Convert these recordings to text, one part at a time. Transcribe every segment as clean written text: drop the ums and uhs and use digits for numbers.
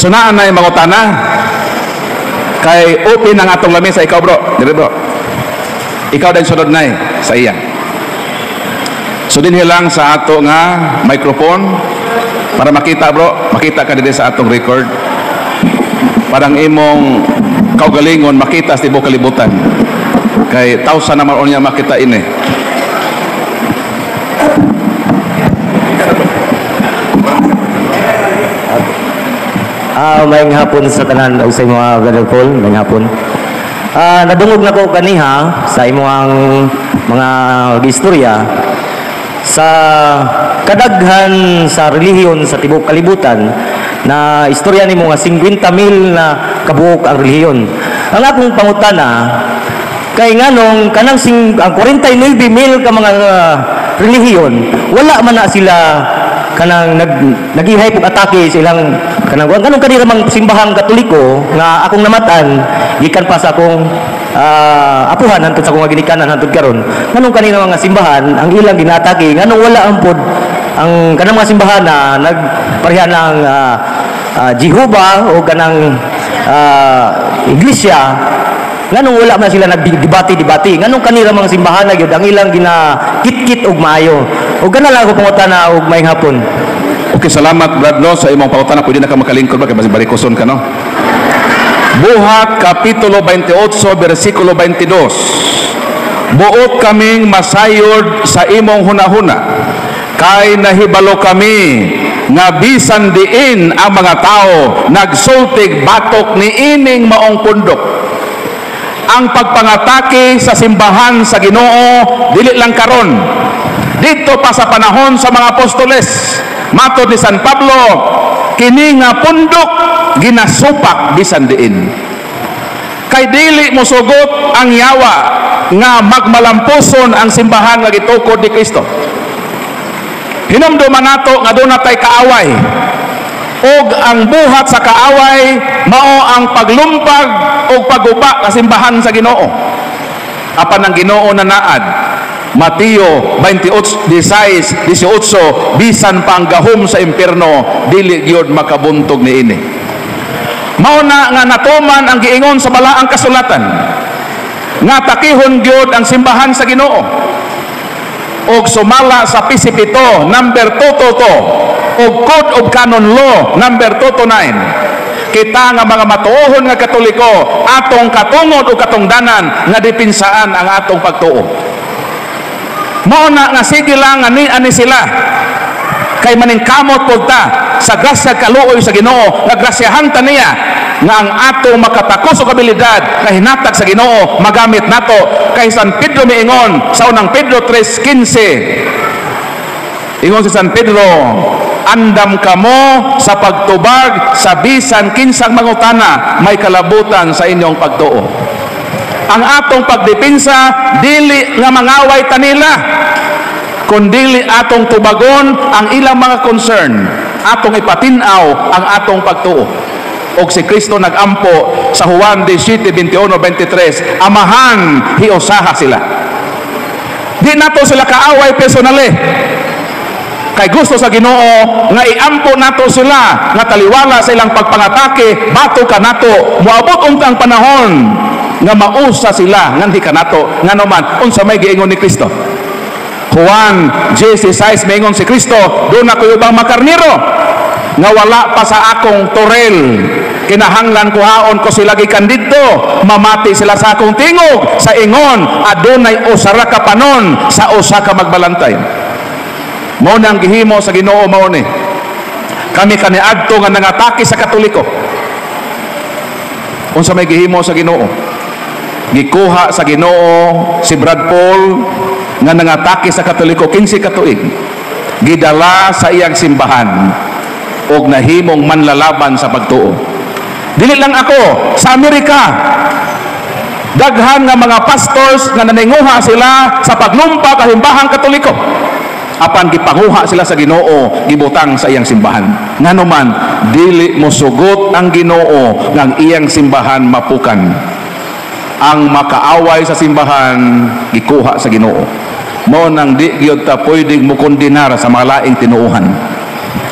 Sunaan na yung mangutana. Kay open ang atong lamesa. Ikaw bro, dire bro. Ikaw din sunod na sa iya. Sudin hilang sa ato nga microphone para makita bro, makita ka dito sa atong record. Parang imong kaugalingon makita sa tibuok kalibutan. Kay tawsa naman niya makita ini. Maayong hapon sa tanan o sa mga brother Paul, maayong hapon. Nadungog na ko kaniha sa imong mga istorya sa kadaghan sa relihiyon sa tibuok kalibutan na istorya nimo nga 50,000 na kabuok ang relihiyon. Ang akong pangutana kay nganong kanang ang 49,000 ka mga relihiyon wala man na sila kanang nagihay pug atake sa ilang kanang kanira mang simbahang Katoliko nga akong namatan gikan pa sa akong apuhan hantod sa akong ginikanan hantod karon nganong kanira mga simbahan ang ilang ginatake nganong wala ang pod ang kanang mga simbahan na nagpareha ng Jehovah o kanang iglesia nganong wala man sila nagdebate nganong kanira mga simbahan na gyud ang ilang ginakit-kit og maayo ug kana lang ako pangutana og maayong hapon. Okay, salamat Bradlo sa imong pangutana. Pwede na ka makalingkod ba kay basi barikoson ka no. Buhat kapitulo 28 bersikulo 22. Buot kaming masayod sa imong hunahuna kay nahibalo kami nga bisan diin ang mga tao nagsultig batok ni ining maong pundok. Ang pagpangatake sa simbahan sa Ginoo dili lang karon, dito pa sa panahon sa mga apostoles. Matod ni San Pablo, kini nga pundok ginasupak bisan diin. Kay dili mo sugot ang yawa nga magmalampuson ang simbahan nga gitukod ni Kristo. Hinumduman nato nga doon natay kaaway. Og ang buhat sa kaaway mao ang paglumpag o paguba sa simbahan sa Ginoo. Apan ang Ginoo na naad Mateo 28:18 bisan pa ang gahom sa impierno dili gyud makabuntog niini. Mao na nga natuman ang giingon sa balaang kasulatan nga takihon gyud ang simbahan sa Ginoo. Og sumala sa Pisipito number 222 og Code of Canon Law number 229. Kita nga mga matuohon nga Katoliko atong katungod o katungdanan nga depinsaan ang atong pagtuo. Mao na nga sige lang ani sila kay maningkamot pod ta sa grasya kaluoy sa Ginoo nga grasyahan ta niya nga ang atong makatakos og abilidad nga hinatag sa Ginoo magamit nato kay San Pedro miingon sa unang Pedro 3:15. Ingon si San Pedro, andam kamo sa pagtubag sa bisan kinsang mangutana may kalabutan sa inyong pagtuo. Ang atong pagdepensa dili nga mangaway ta nila kundi atong tubagon ang ilang mga concern, atong ipatinaw ang atong pagtuo. Og si Kristo nagampo sa Juan 17:21-23, amahan hiusaha sila. Di nato sila kaaway personally. Kay gusto sa Ginoo nga iampo nato sila nga taliwala sa ilang pagpangatake bato kanato moabot untang panahon nga mausa sila nganhi kanato ngano man unsa may giingon ni Kristo. Juan 16:6 maingon si Kristo, doon ako ubang makarniro nga wala pa sa akong torel, kinahanglan kuhaon ko sila gikan didto, mamati sila sa akong tingog sa ingon adunay usa ka panon sa usa ka magbalantay. Mao nang gihimo sa Ginoo mao ni kami kaniadto nga nangatake sa Katoliko. Unsa may gihimo sa Ginoo? Gikuha sa Ginoo si Brad Paul nga nangatake sa Katoliko 15 ka tuig. Gidala sa iyang simbahan og nahimong manlalaban sa pagtuo. Dili lang ako sa Amerika. Daghan nga mga pastors nga naninguha sila sa paglumpa ka simbahang Katoliko. Apan gipanguha sila sa Ginoo, gibutang sa iyang simbahan. Ngano man dili mo sugot ang Ginoo nga ang iyang simbahan mapukan. Ang makaaway sa simbahan gikuha sa Ginoo. Mao nang di gyud ta pwedeng mo kondenar sa mga laing tinuuhan.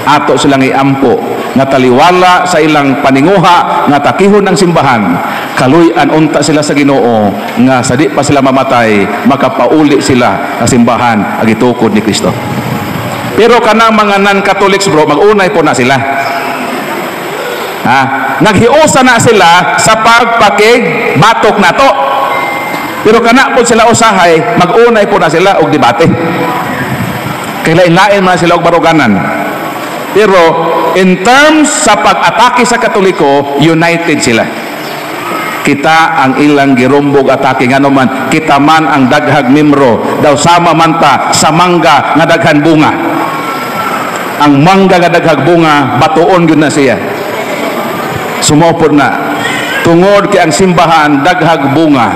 ato silang iampo nga taliwala sa ilang paninguha nga takihon ng simbahan, kaluy-an unta sila sa Ginoo nga sa di pa sila mamatay makapauli sila sa simbahan ag itukod ni Kristo. Pero kanang mga non-Catholics bro, magunay po na sila. Naghiusa na sila sa pagpakig batok nato. Pero kana po sila usahay, magunay po na sila og debate. Kay lain-lain man sila og baruganan. Pero in terms sa pag-atake sa Katoliko, united sila. Kita ang ilang girumbog atake nga naman, kita man ang daghag membro, daw sama man ta sa mangga nga daghan bunga. Ang mangga nga daghag bunga, batuon gyud na siya. Sumopod na. Tungod kay ang simbahan daghag bunga,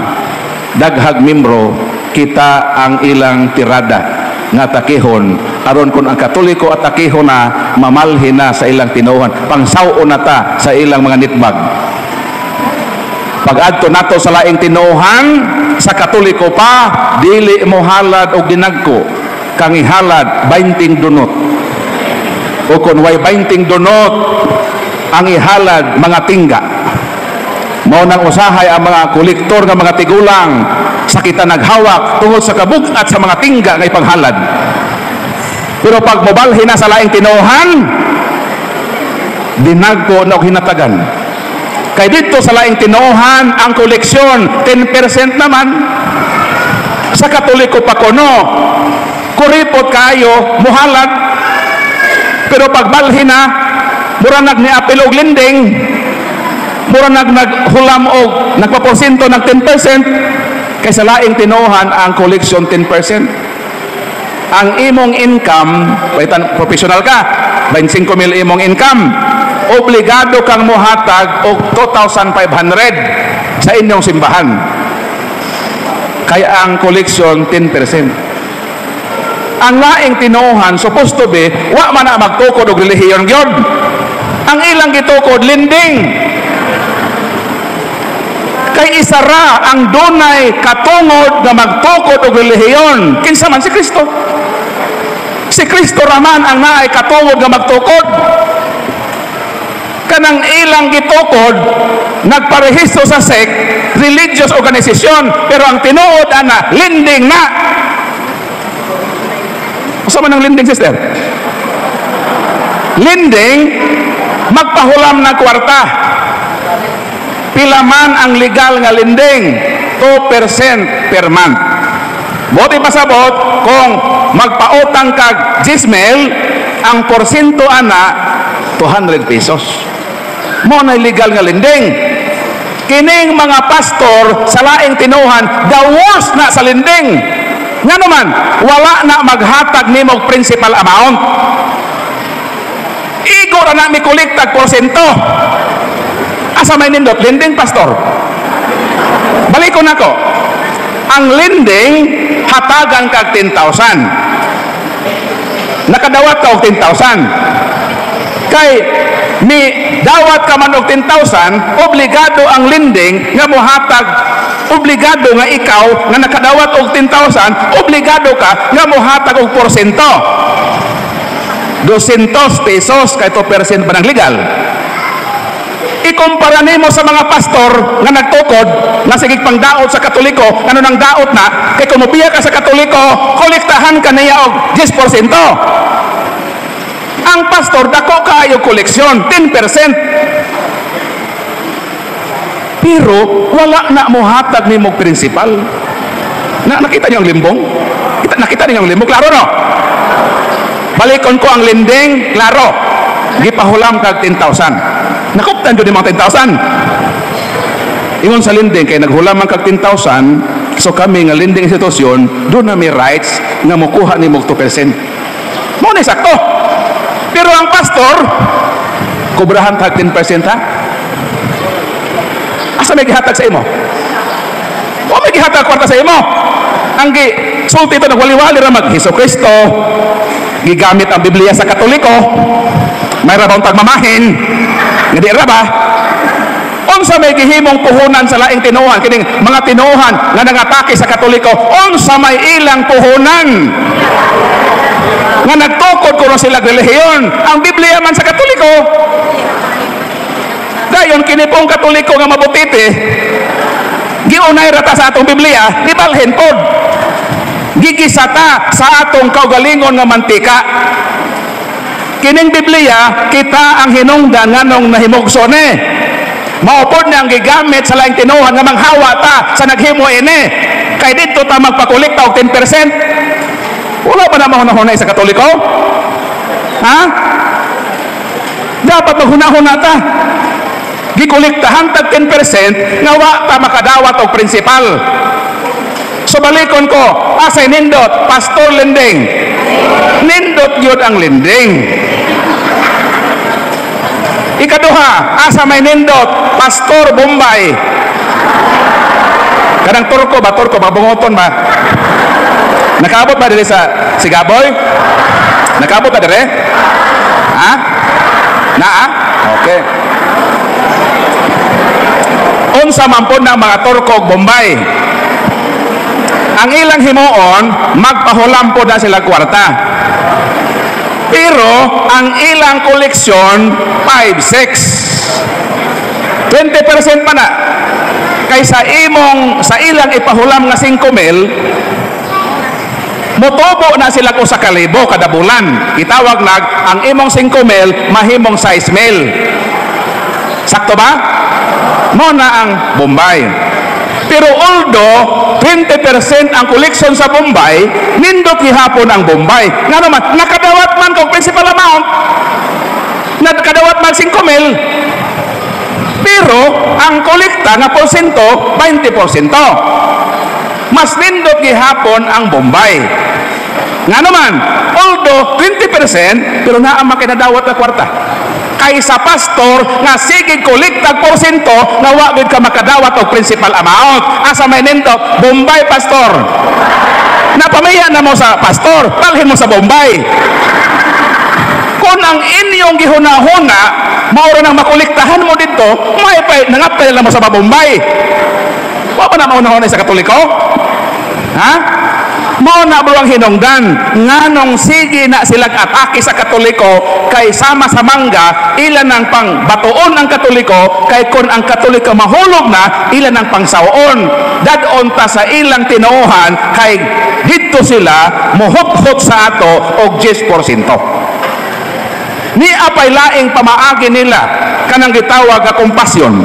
daghag membro, kita ang ilang tirada nga takihon aron kun ang Katoliko at takihon na mamalhin na sa ilang tinuhan, pangsaw na ta sa ilang mga nitbag. Pag-adto nato sa laing tinuhan sa Katoliko pa, dili mo halad og dinagko kang ihalad 20 dunot, o kun way 20 dunot ang ihalad mga tingga. Mao nang usahay ang mga kolektor nga mga tigulang sa kita naghawak tungod sa kabug-at sa mga tingga nga ipanghalad. Pero pag mobalhin na sa laing tinuhan, dinagko na og hinatagan. Kay dito sa laing tinuhan ang koleksyon 10% naman. Sa Katoliko pa kuno, kuripot kayo muhalad. Pero pag balhin na, mura nagniapil og linding, mura naghulam og nagpaporsyento ng 10%, kaysa laing tinuhan ang collection 10%. Ang imong income, professional ka, 25,000 imong income, obligado kang muhatag og 2,500 sa inyong simbahan. Kaya ang collection 10%. Ang laing tinuhan supposed to be wa man na magtukod og relihiyon gyud. Ang ilang gitukod linding. Kay isara ang dunay katungod nga magtukod og relihiyon, kinsa man si Kristo. Si Kristo raman ang naay katungod nga magtukod. Kanang ilang gitukod nagparehistro sa sect, religious organization, pero ang tinuod ana linding na. Usa man ang linding, sister? Linding magpahulam na kwarta. Pila man ang legal nga linding? 2% per month. Buti pasabot kung magpautang kag 10,000, ang porsyento ana 200 pesos. Mo na legal nga linding. Kining mga pastor sa laing tinuhan, the worst na sa linding. Nga naman, wala na maghatag nimog principal amount. Igo ra na mi kolektag porsyento. Asa may nindot? Lending, pastor. Balikon ako. Ang lending, hatagan kag 10,000. Nakadawat ka og 10,000. Kay, mi dawat ka man og 10,000, obligado ang lending nga mohatag, obligado nga ikaw nga nakadawat og 10,000, obligado ka nga mohatag og porsyento. 200 pesos kay 2% pa ng legal. Ikumpara nimo sa mga pastor nga nagtukod nga sigig pang daot sa Katoliko, ano nang daot na kay kung mopiya ka sa Katoliko, kolektahan ka niya og 10%. Ang pastor dako kaayo koleksyon 10%. Pero wala na mo hatag nimo principal. Nakita niyo ang limbong? Nakita niyo ang limbong? Klaro no? Balikon ko ang lending, klaro. Gipahulam kag 10,000. Nakuptan doon yung mga 10,000. Ingon sa lending, kaya naghulam man kag 10,000, so kami nga lending institusyon, doon na may rights nga mukuha ni mong 2%. Mo na sakto. Pero ang pastor, kubrahan kag 10% ha? Asa may gihatag sa imo? O may gihatag kwarta sa imo? Ang sulti ito nagwaliwali ra mag Hesus Kristo, gigamit ang Biblia sa Katoliko, may rabang tagmamahin, nga di ra ba? Unsa may gihimong puhunan sa laing tinuhan, kining mga tinuhan nga nangatake sa Katoliko, unsa may ilang puhunan? nga nagtukod kuno sila relihiyon. Ang Biblia man sa Katoliko. Dayon kini pong Katoliko nga mabutiti, giunay rata sa atong Biblia, ibalhin pod. Gigisata sa atong kaugalingon nga mantika. Kining Biblia kita ang hinungdan nganong nahimugso ni. Maupod na ang gigamit sa laing tinuhan nga manghawa ta sa naghimo ini. Kay dito ta magpakolekta og 10%. Wala ba na mahunahunay sa Katoliko? Ha? Dapat maghunahuna ta. Gikolektahan tag 10% nga wa ta makadawat og prinsipal. So balikon ko, asay nindot, Pastor Linding. Nindot yun ang linding. Ikaduha, asa may nindot, Pastor Bombay. Kadang turko ba, mabungoton ba? Nakaabot ba diri sa Sigaboy? Nakaabot ba diri? Ha? Okay. Unsa man po ng mga turko og Bombay. Ang ilang himuon, magpahulam po na sila kwarta. Pero, ang ilang koleksyon, 5-6. 20% pa na. Kaysa sa ilang ipahulam nga 5,000, mutubo na sila ko sa 1,000 kada bulan. Itawag nag, ang imong 5,000, mahimong 6,000. Sakto ba? Muna ang Bombay. Pero although 20% ang koleksyon sa Bombay, nindot gihapon ang Bombay. Nga naman, nakadawat man kung principal amount, nakadawat man 5,000. Pero ang kolekta nga porsyento, 20%. Mas nindot gihapon ang Bombay. Nga naman, although 20%, pero naa makinadawat na kwarta. Kaysa pastor nga sige kolektag porsyento nga wa gid ka makadawat og principal amount. Asa may nindot, Bombay pastor. Napamaya na mo sa pastor, palhin mo sa Bombay. Kung ang inyong gihunahuna mao ra nang makolektahan mo dito, may nangapay lang mo sa Bombay. Wa pa na maunahon sa Katoliko? Ha? Mao na bro ang hinungdan nganong sige na silang atake sa Katoliko kay sama sa mangga ilan ang pangbatuon ang Katoliko kay kun ang Katoliko mahulog na ilan ang pangsaon dadon ta sa ilang tinuohan kay dito sila muhukhot sa ato og 10%. Ni apay laing pamaagi nila kanang gitawag nga kompasyon.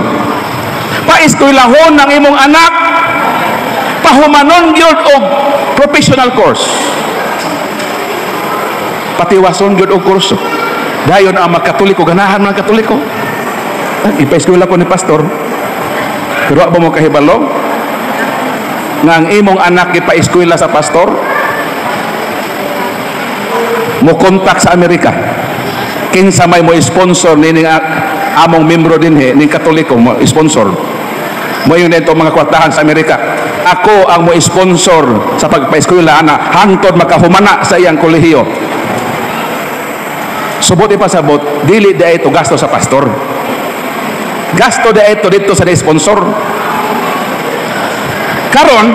Paiskwelahon ng imong anak, pahumanon gyud og professional course. Patiwason gyud og kurso. Dayon ang magkatoliko, ganahan ng Katoliko. Ipa-eskwela ko ni pastor. Pero ba mo kahibalo nga ang imong anak ipa-eskwela sa pastor? Mo kontak sa Amerika. Kinsa may mo sponsor ni among membro dinhi ning Katoliko mo sponsor. Mo yun ito mga kwartahan sa Amerika. Ako ang mo sponsor sa pagpa-eskwela ana hangtod makahumana sa iyang kolehiyo. Subot ipasabot, dili da ito gasto sa pastor. Gasto da ito dito sa sponsor. Karon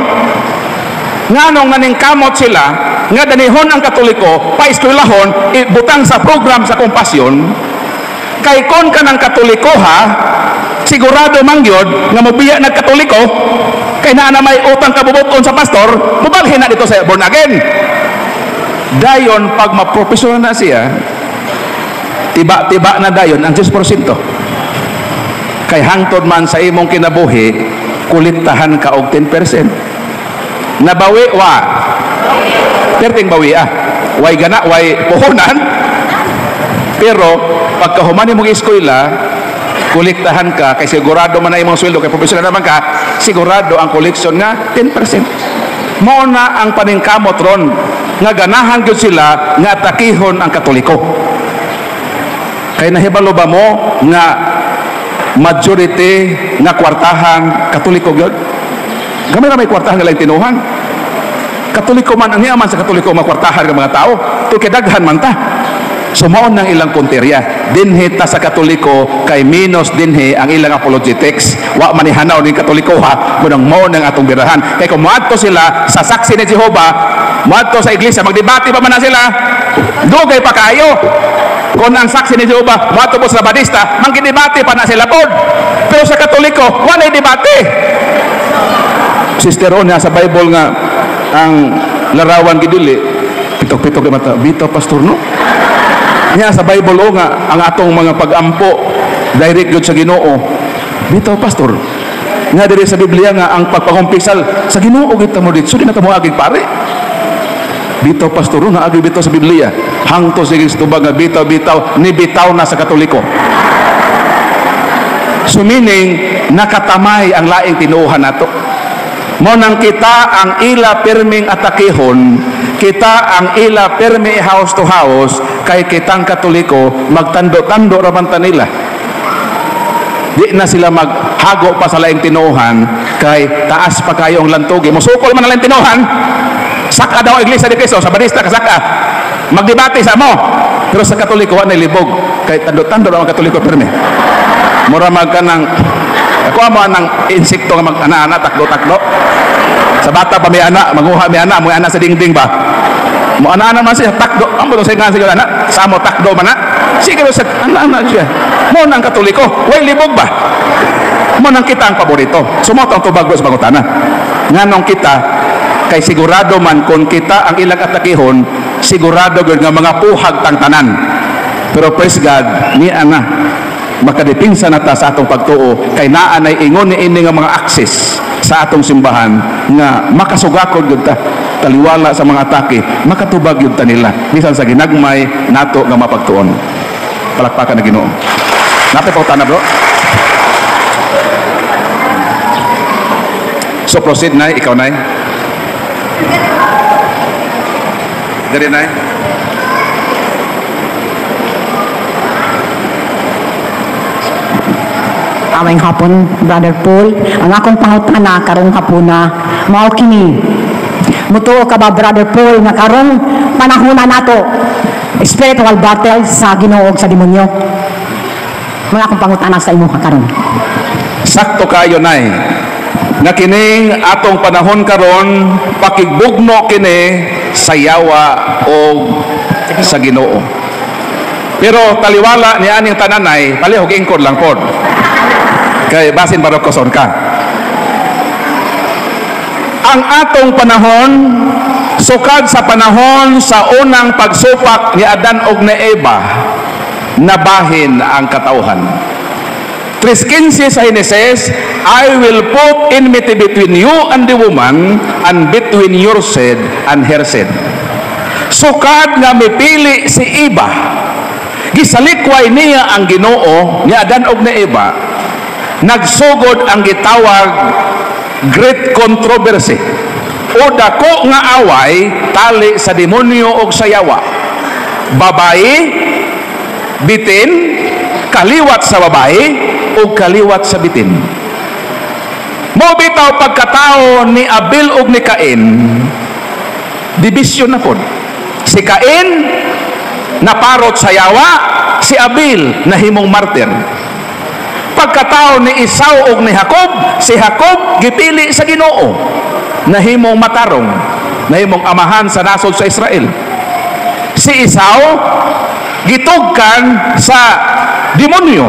nganong naning kamot sila nga danihon ang Katoliko pa-eskwelahon ibutang sa program sa kompasyon kay kon ka ng Katoliko ha sigurado man gyud nga mobiya nag Katoliko kay naa na may utang kabubuton sa pastor mubalhin na dito sa born again. Dayon pag maprofessional na siya tiba-tiba na dayon ang 10%. Kay hangtod man sa imong kinabuhi kulitahan ka og 10%. Nabawi wa perting bawi way gana way puhunan pero pagkahuman imong eskwela kolektahan ka kay sigurado man na imong sweldo kay professional naman ka sigurado ang koleksyon nga 10%. Mao na ang paningkamot ron nga ganahan gyud sila nga atakihon ang Katoliko. Kay nahibalo ba mo nga majority nga kwartahan Katoliko gyud? Gamay na may kwartahan nga lang tinuhan. Katoliko man ang niyaman sa Katoliko makwartahan ng mga tao. Ito kay daghan man ta. Sumaon ng ilang punteriya. Dinhi ta sa Katoliko kay minus dinhi ang ilang apologetics. Wa manihanaw ni Katoliko ha, munang mao nang atong birahan. Kay kung moadto sila sa saksi ni Jehova, moadto sa iglesia, magdebate pa man na sila. Dugay pa kayo. Kung ang saksi ni Jehova, moadto po sa Badista, mangidebate pa na sila pod. Pero sa Katoliko, wala debate. Sister Onya sa Bible nga ang larawan gidili pitok-pitok kay mata bitaw pastor no niya sa Bible o nga ang atong mga pag-ampo direct gyud sa Ginoo bitaw pastor nga diri sa Biblia nga ang pagpangumpisal sa Ginoo gid ta mo dito di na ta mo agig pare bitaw pastor nga agi bitaw sa Biblia hangto sige tubag nga bitaw ni bitaw na sa Katoliko. So meaning nakatamay ang laing tinuohan nato. Mo nang kita ang ila perming atakihon, kita ang ila permi house to house, kay kitang Katoliko, magtando-tando raman ta nila. Di na sila maghago pa sa laing tinuhan, kay taas pa kayo ang lantugi. Musukol man na laing tinuhan, saka daw iglesia ni Cristo, sa Badista kasaka. Magdebate sa mo. Pero sa Katoliko, wala na libog. Kay tando-tando raman Katoliko permi. Mura magkanang ako mo anang insekto nga mag-ana-ana, takdo-takdo. Sa bata pa may anak, maguha may anak sa dingding ba? Mo ana-ana man siya, takdo. Amo to sa nga siguro anak, samo takdo man na. Sige sa ana-ana siya. Mo nang Katoliko, way libog ba? Mo nang kita ang paborito. Sumoto ang tubag sa pangutana. Nganong kita, kay sigurado man kung kita ang ilang atakihon, sigurado gud nga mga puhag tang tanan. Pero praise God, ni ana makadepinsa na ta sa atong pagtuo kay naa nay ingon ni ini nga mga access sa atong simbahan nga makasugakod gyud ta taliwala sa mga atake makatubag gyud ta nila bisan sa ginagmay nato nga mapagtuon. Palakpakan na Ginoo. Nato pa tanan bro. So proceed na ikaw nay. Dali nay. Aming hapon, Brother Paul, ang akong pangutana karong hapuna, mao kini. Mutuo ka ba, Brother Paul, nga karong panahona nato, spiritual battle sa Ginoo ug sa demonyo? Mga akong pangutana sa imo karon. Sakto kayo nay. Nga kining atong panahon karon pakigbugno kini sa yawa o sa Ginoo. Pero taliwala ni aning tananay, palihog ingkod lang pod. Kay basin barokoson ka. Ang atong panahon sukad sa panahon sa unang pagsupak ni Adan ug ni Eva nabahin ang katawhan. 3:15 sa Genesis, I will put enmity between you and the woman and between your seed and her seed. Sukad nga mipili si Eva, gisalikway niya ang Ginoo ni Adan ug ni Eva. Nagsugod ang gitawag great controversy o dako nga away tali sa demonyo o sa yawa. Babae bitin kaliwat sa babae o kaliwat sa bitin. Mo bitaw pagkatao ni Abel ug ni Cain, division na pod. Si Cain naparot sa yawa, si Abel nahimong martir. Pagkatao ni Esau ug ni Jacob, si Jacob gipili sa Ginoo, nahimong matarong, nahimong amahan sa nasod sa Israel. Si Esau gitugkan sa demonyo.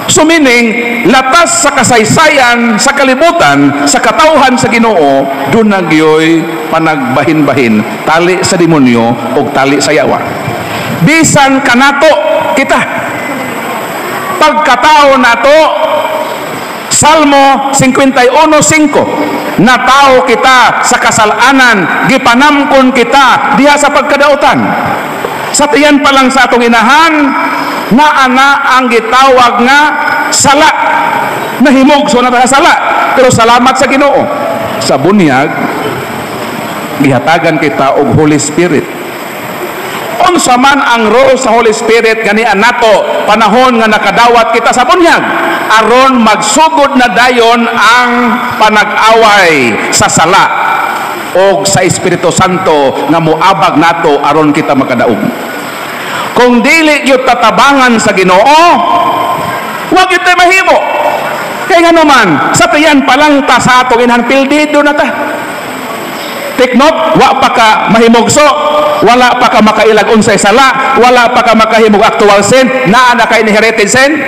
So meaning, latas sa kasaysayan, sa kalibutan, sa katawhan sa Ginoo, doon nagyoy panagbahin-bahin, tali sa demonyo o tali sa yawa. Bisan kanato kita, pagkatao nato, Salmo 51:5, natao kita sa kasalanan, gipanamkon kita diha sa pagkadautan. Sa tiyan pa lang sa atong inahan, naana ang gitawag nga sala. Nahimog so na sala, pero salamat sa Ginoo. Sa bunyag, gihatagan kita og Holy Spirit. Unsa man ang role sa Holy Spirit ganian nato panahon nga nakadawat kita sa bunyag aron magsugod na dayon ang panag-away sa sala o sa Espiritu Santo nga moabag nato aron kita makadaog. Kung dili gyud tatabangan sa Ginoo, wag gyud tayo mahimo. Kaya nga naman, sa tiyan pa lang ta sa atong inhanpildido na ta. Take note, wa pa ka mahimugso, wala pa ka makailag unsay sala, wala pa ka makahimog actual sin, naa na ka inherited sin.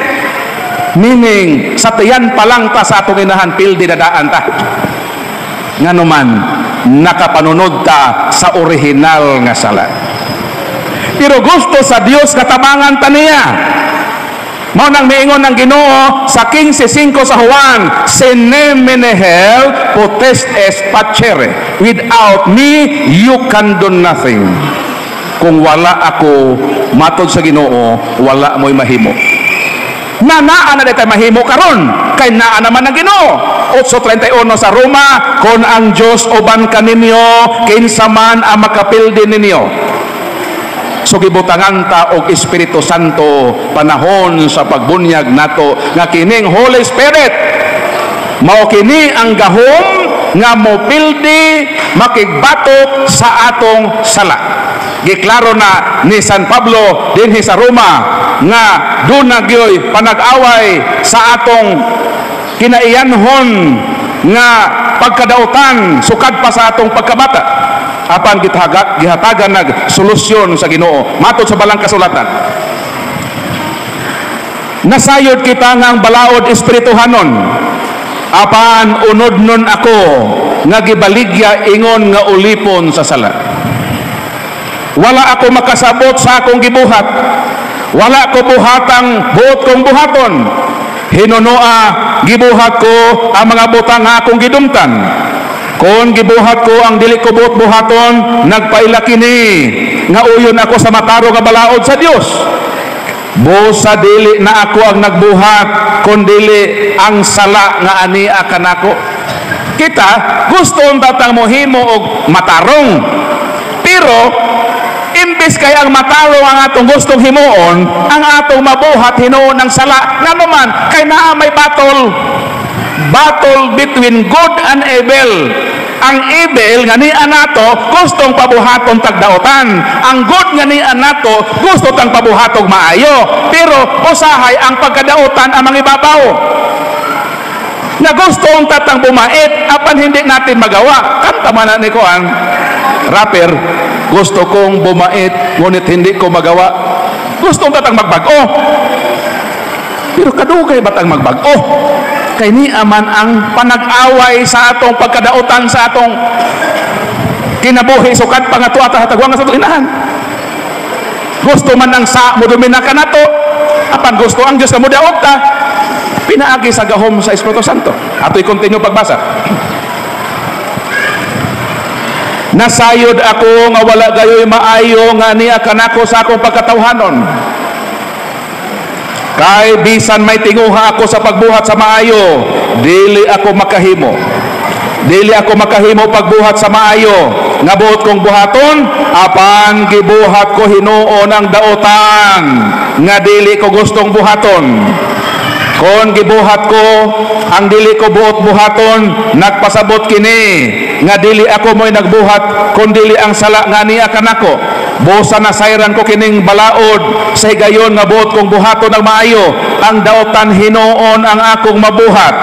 Meaning, sa tiyan pa lang ta sa atong inhanpildi na daan ta. Nga naman, nakapanunod ta sa original nga sala. Pero gusto sa Dios katabangan ta niya. Mao nang miingon ng Ginoo sa 15:5 sa Juan, "Sine menehel potestes facere." Without me, you can do nothing. Kung wala ako, matod sa Ginoo, wala mo'y mahimo. Naa na tayo mahimo karon, kay naa naman ng Ginoo. 8:31 sa Roma, "Kung ang Dios uban kaninyo, kinsa man ang makapildi ninyo." So gibutangan ta og Espiritu Santo panahon sa pagbunyag nato nga kining Holy Spirit mao kini ang gahom nga mopildi makigbatok sa atong sala. Giklaro na ni San Pablo dinhi sa Roma nga dunay gyoy panag-away sa atong kinaiyanhon nga pagkadautan sukad pa sa atong pagkabata. Apan gihatagan nag solusyon sa Ginoo matod sa balang kasulatan. Nasayod kita ngang balaod espirituhanon, apan unod-non ako nga gibaligya ingon nga ulipon sa sala. Wala ako makasabot sa akong gibuhat, wala ko buhatang buot kong buhaton. Hinunoa gibuhat ko ang mga butang nga akong gidumtan. Kung gibuhat ko ang dili ko buot buhaton, nagpaila kini nga uyon ako sa mataro nga balaod sa Dios. Busa dili na ako ang nagbuhat, kundi ang sala nga ania kanako. Kita gusto tatang mohimo og matarong, pero imbis kay ang matarong ang atong gustong himuon, ang atong mabuhat hinuon ng sala. Nga naman kay naa may battle between good and evil. Ang evil nga ni anato gustong pabuhaton tagdaotan, ang good nga ni anato gusto tang pabuhatog maayo, pero usahay ang pagkadaotan ang mangibabaw. Na gustong tatang bumait apan hindi natin magawa. Kanta man ni Kuan rapper, gusto kong bumait ngunit hindi ko magawa. Gustong tatang magbago, pero kadugay batang magbago. Kay ni aman ang panag-away sa atong pagkadautan sa atong kinabuhi sukad pangato at hatagwang sa atong inahan. Gusto man ang sa modumina kanato, apan gusto ang Dios nga modaog ta, pinaagi sa gahom sa Espiritu Santo. Ato'y continue pagbasa. Nasayod ako nga wala gayoy maayo nga niya kanako sa akong pagkatawhanon. Kay bisan may tinguha ako sa pagbuhat sa maayo, dili ako makahimo. Dili ako makahimo pagbuhat sa maayo. Nga buot kong buhaton, apan gibuhat ko hinuon ang daotan nga dili ko gustong buhaton. Kung gibuhat ko ang dili ko buot buhaton, nagpasabot kini nga dili ako mo'y nagbuhat kundi ang sala nga niya kanako. Busa na sayran ko kining balaod sa higayon nga buot kong buhaton ang maayo, ang daotan hinuon ang akong mabuhat.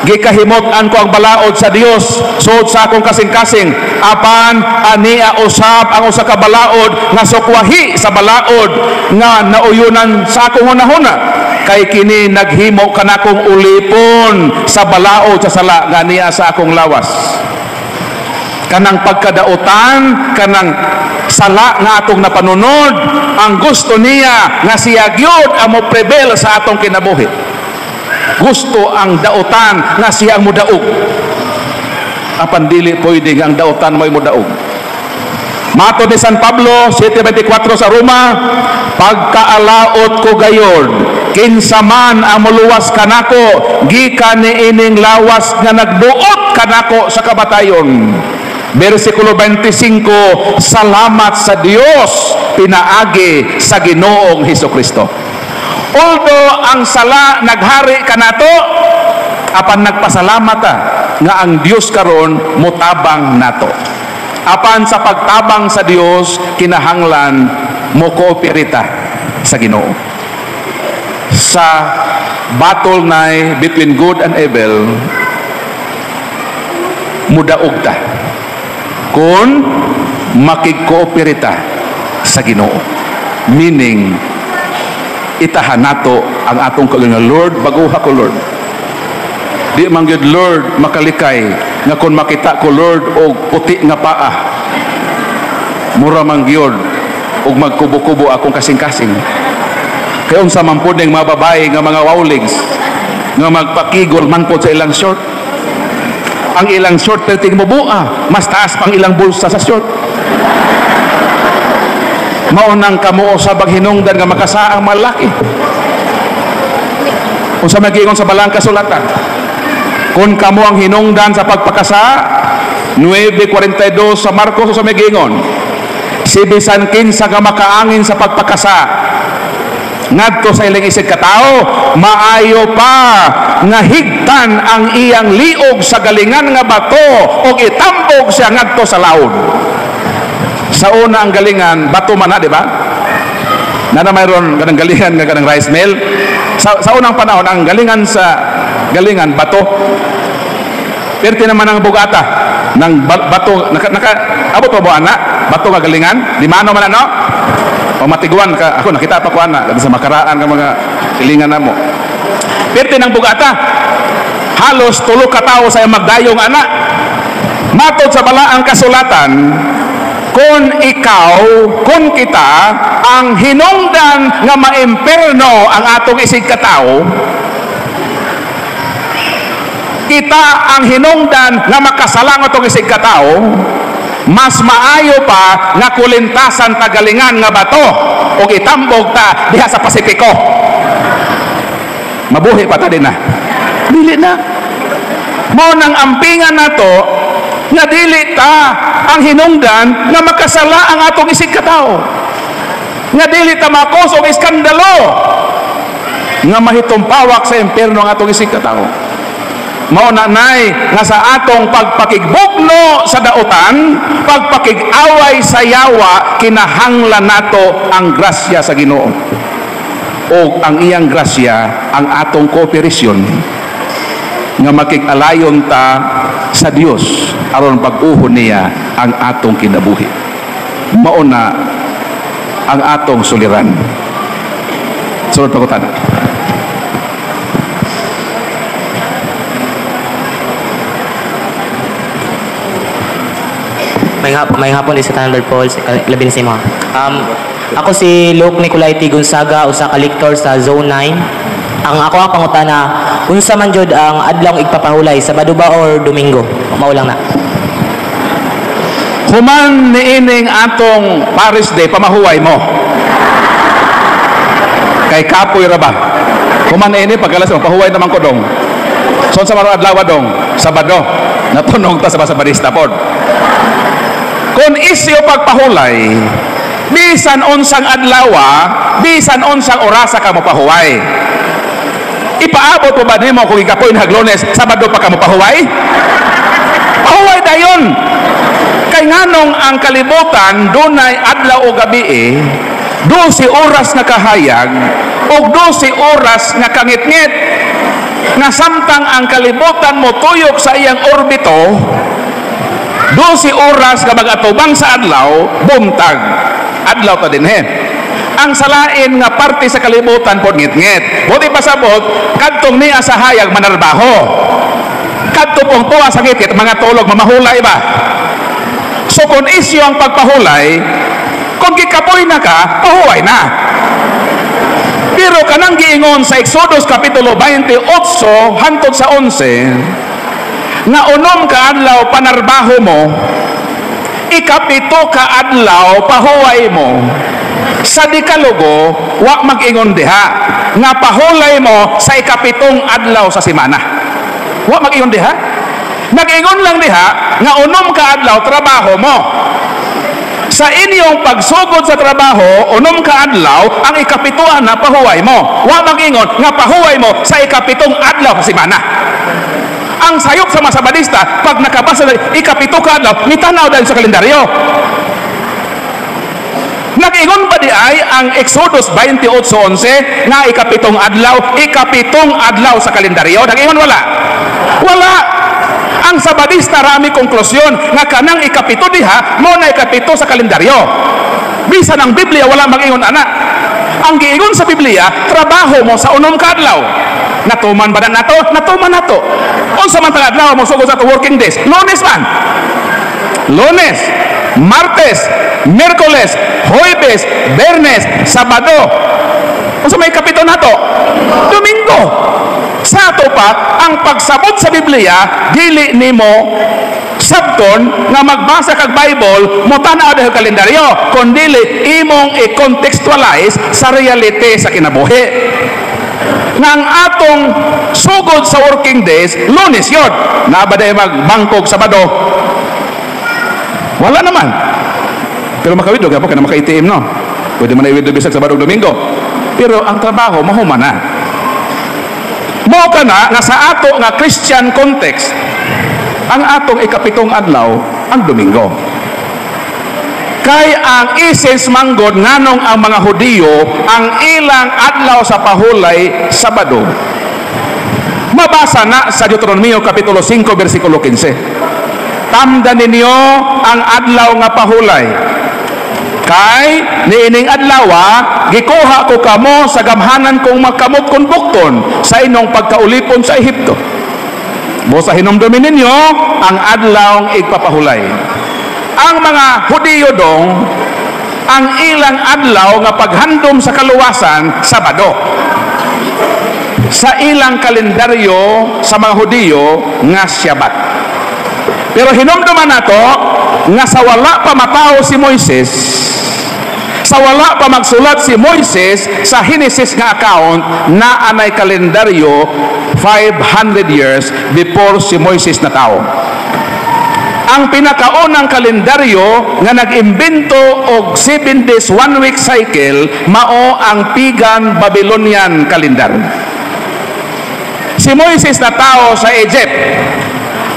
Gikahimot-an ko ang balaod sa Dios sud sa akong kasing-kasing, apan ania usab ang usa ka balaod nga sukwahi sa balaod nga nauyunan sa akong hunahuna. Kay kini naghimo kanakong ulipon sa balaod sa sala nga niya sa akong lawas. Kanang pagkadautan, kanang sala nga atong napanunod, ang gusto niya nga siya gyud ang mo prevail sa atong kinabuhi. Gusto ang dautan nga siya ang mudaog. Apan dili pwede nga ang dautan mo'y mudaog. Matod ni San Pablo 7:24 sa Roma, pagkaalaot ko gayon, kinsa man ang muluwas kanako, gikan ni ining lawas nga nagbuot kanako sa kabatayon. Versikulo 25, salamat sa Dios pinaagi sa Ginoong Hesukristo. Although ang sala naghari kanato, apan nagpasalamat nga ang Dios karon mutabang nato. Apan sa pagtabang sa Dios kinahanglan mo kooperita sa Ginoo. Sa battle na between good and evil, mudaog ta kung makikooperita sa Ginoo. Meaning, itahan nato ang atong kalinga, Lord, baguha ko, Lord. Di man gyud, Lord, makalikay nga kung makita ko, Lord, og puti nga paa, mura man gyud og magkubo-kubo akong kasing-kasing. Kaya unsa man pud ning mga babae nga mga wawlings nga magpakigol man po sa ilang short. Ang ilang short perting mabua, mas taas pang ilang bulsa sa short. Maunang kamuo sa baghinungdan nga makasaang malaki. Unsa magiingon sa balang kasulatan? Kung kamo ang hinungdan sa pagpakasa, 9:42 sa Marcos, unsa magiingon? Si bisan kinsa nga makaangin sa pagpakasa, ngadto sa ilang isig katao, maayo pa nga higtan ang iyang liog sa galingan nga bato o itambog siya ngadto sa laod. Sa una ang galingan bato man na, di ba? Na mayroon kanang galingan nga kanang rice mill. Sa unang panahon ang galingan galingan bato. Perti naman ang bugata ng bato abot pa buwan na bato nga galingan di mano man ano o matiguan ka ako nakita pa ko ana sa makaraan ka mga silingan namo. Perti ng bugata halos tulo ka tawo sa magdayong ana. Matod sa balaang kasulatan, kung kita ang hinungdan nga maimperno ang atong isig katao, kita ang hinungdan nga makasalang atong isig katao, mas maayo pa nga kulintasan tagalingan nga bato o itambog ta diha sa Pasipiko. Mabuhi pa ta din na. Dili na. Mao nang ampingan nato nga dili ta ang hinungdan nga makasala ang atong isig katao. Nga dili ta makos og iskandalo nga mahitumpawak sa impierno ang atong isig katao. Mao na nay nga sa atong pagpakigbugno sa dautan, pagpakig-away sa yawa, kinahanglan nato ang grasya sa Ginoo. O ang iyang grasya ang atong kooperasyon nga makig-alayon ta sa Dios aron pag-uhon niya ang atong kinabuhi. Mao na ang atong suliran. Sunod pagutan. May hapon sa Standard Paul, labing si mga. Ako si Luke Nicolaiti Gonzaga, usa ka lektor sa Zone 9. Ang ako ang pangutana, unsa man jud ang adlaw igpapahulay, Sabado ba or Domingo? Maulang na. Human niining atong Paris Day, pamahuway mo. Kay kapoy ra ba? Human niini pagkalas mo, pahuway naman ko dong. So sa marong adlaw dong, Sabado, natunog ta sa Sabadista pod. Kung isyo pagpahulay, bisan unsang adlawa, bisan unsang orasa ka mo pahuway. Ipaabot mo ba nimo kung ikapoy na Haglones, Sabado pa ka mo pahuway? Pahuway dayon. Kay nganong ang kalibutan dunay adlaw o gabi 12 oras na kahayag o 12 oras na kangitngit nga samtang ang kalibutan mo tuyok sa iyang orbito 12 oras nga mag-atubang sa adlaw, bumtag. Adlaw ta din Ang salain nga parte sa kalibutan pod ngit-ngit. Buti pasabot, kadtong niya sa hayag manarbaho. Kadto pong tuwa sa ngit mga tulog mamahulay ba? So kung isyo ang pagpahulay, kung gikapoy na ka, pahuway na. Pero kanang giingon sa Exodus Kapitulo 28 hangtod sa 11, nga unom ka adlaw panarbaho mo, ikapito ka adlaw pahuway mo, sa dikalugo wa mag-ingon diha nga pahulay mo sa ikapitong adlaw sa semana. Wa mag-ingon diha, nag-ingon lang diha nga unom ka adlaw trabaho mo. Sa inyong pagsugod sa trabaho, unom ka adlaw, ang ikapituan na pahuway mo. Wa mag-ingon nga pahuway mo sa ikapitong adlaw sa semana. Ang sayop sa mga Sabadista, pag nakabasa na ikapito ka adlaw, mitanaw dahil sa kalendaryo. Nag-ingon pa di ay ang Exodus 28:11 nga ikapitong adlaw sa kalendaryo. Nag-ingon wala. Wala. Ang Sabadista rami konklusyon nga kanang ikapito diha mo na ikapito sa kalendaryo. Bisan ang Biblia wala mag-ingon ana. Ang giingon sa Biblia, trabaho mo sa unom ka adlaw. Natuman ba na nato? Natuman nato. Unsa man tag adlaw mo sugod sa working days? Lunes man. Lunes, Martes, Miyerkules, Huwebes, Bernes, Sabado. Unsa may kapito nato? Domingo. Sa ato pa, ang pagsabot sa Biblia, dili nimo sabton nga magbasa kag Bible mo tan-aw dahil kalendaryo, kundi imong i-contextualize sa reality sa kinabuhi. Nga ang atong sugod sa working days, Lunes yun. Nabaday magbangkog Sabado. Wala naman. Pero makawidog ako ka na maka-ATM, no? Pwede man na iwidog bisag Sabado Domingo. Pero ang trabaho, mahuman na. Mo ka na, nga sa ato nga Christian context, ang atong ikapitong adlaw, ang Domingo. Kay ang essence manggod nganong ang mga Hudiyo, ang ilang adlaw sa pahulay, Sabado. Mabasa na sa Deuteronomio Kapitulo 5, versikulo 15. Tamdan ninyo ang adlaw nga pahulay. Kay niining adlawa gikuha ko kamo sa gamhanan kong magkamot kon bukton sa inong pagkaulipon sa Ehipto. Busa hinumdumin ninyo ang adlaw igpapahulay. Ang mga Hudiyo dong ang ilang adlaw nga paghandom sa kaluwasan Sabado. Sa ilang kalendaryo sa mga Hudiyo nga Shabbat. Pero hinumduman nato nga sa wala pa matao si Moises, sa wala pa magsulat si Moises sa Genesis nga account na anay kalendaryo 500 years before si Moises na tao. Ang pinakaunang kalendaryo nga nag-imbento og 7 days 1 week cycle mao ang Pagan Babylonian calendar. Si Moises na tao sa Egypt.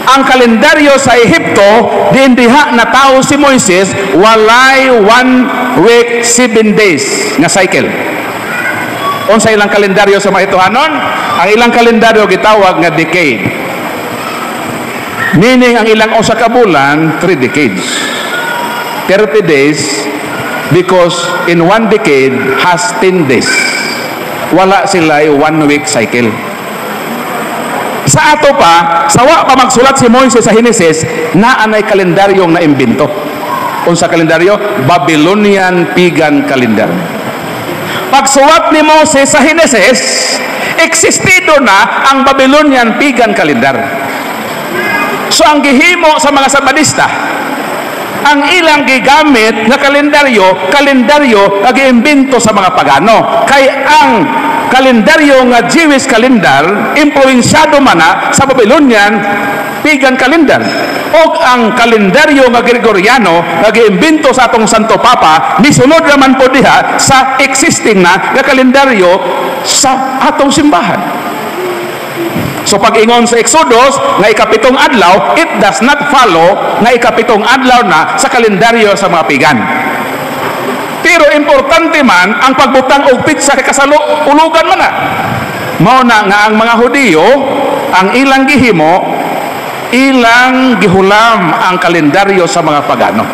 Ang kalendaryo sa Ehipto, diha na tao si Moises, walay 1 week, 7 days nga cycle. Unsa ilang kalendaryo sa mga ituhanon? Ang ilang kalendaryo gitawag nga decade. Meaning ang ilang usa ka bulan, 3 decades. 30 days because in 1 decade has 10 days. Wala sila 1 week cycle. Sa ato pa, sawa pa magsulat si Moises sa Genesis na anay kalendaryong naimbento. Unsa kalendaryo? Babylonian Pagan calendar. Pagsulat ni Moses sa Genesis, existido na ang Babylonian Pagan calendar. So ang gihimo sa mga Sabadista, ang ilang gigamit na kalendaryo nga giimbento sa mga pagano. Kay ang kalendaryo nga Jewish calendar impluwensyado man na sa Babylonian Pagan calendar. O ang kalendaryo nga Gregoriano nga giimbento sa atong Santo Papa misunod naman po diha sa existing na nga kalendaryo sa atong simbahan. So pag-ingon sa Exodus nga ikapitong adlaw, it does not follow nga ikapitong adlaw na sa kalendaryo sa mga Pagan. Pero importante man ang pagbutang og pitsa kay kasalulugan man na. Mao na nga ang mga Hudiyo ang ilang gihimo, ilang gihulam ang kalendaryo sa mga pagano.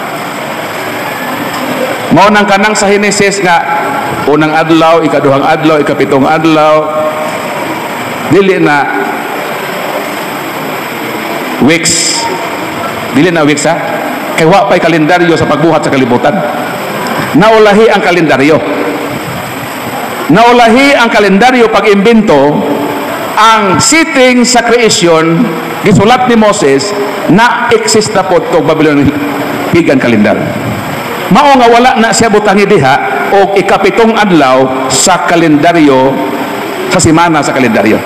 Mao nang kanang sa Genesis nga unang adlaw, ikaduhang adlaw, ikapitong adlaw, dili na weeks. Dili na weeks ha. Kay wa pay kalendaryo sa pagbuhat sa kalibutan. Naulahi ang kalendaryo. Naulahi ang kalendaryo pag-imbento, ang setting sa creation gisulat ni Moses na exist na po itong Babylonian Pagan calendar. Mao nga wala na siya butangi diha o ikapitong adlaw sa kalendaryo sa simana sa kalendaryo.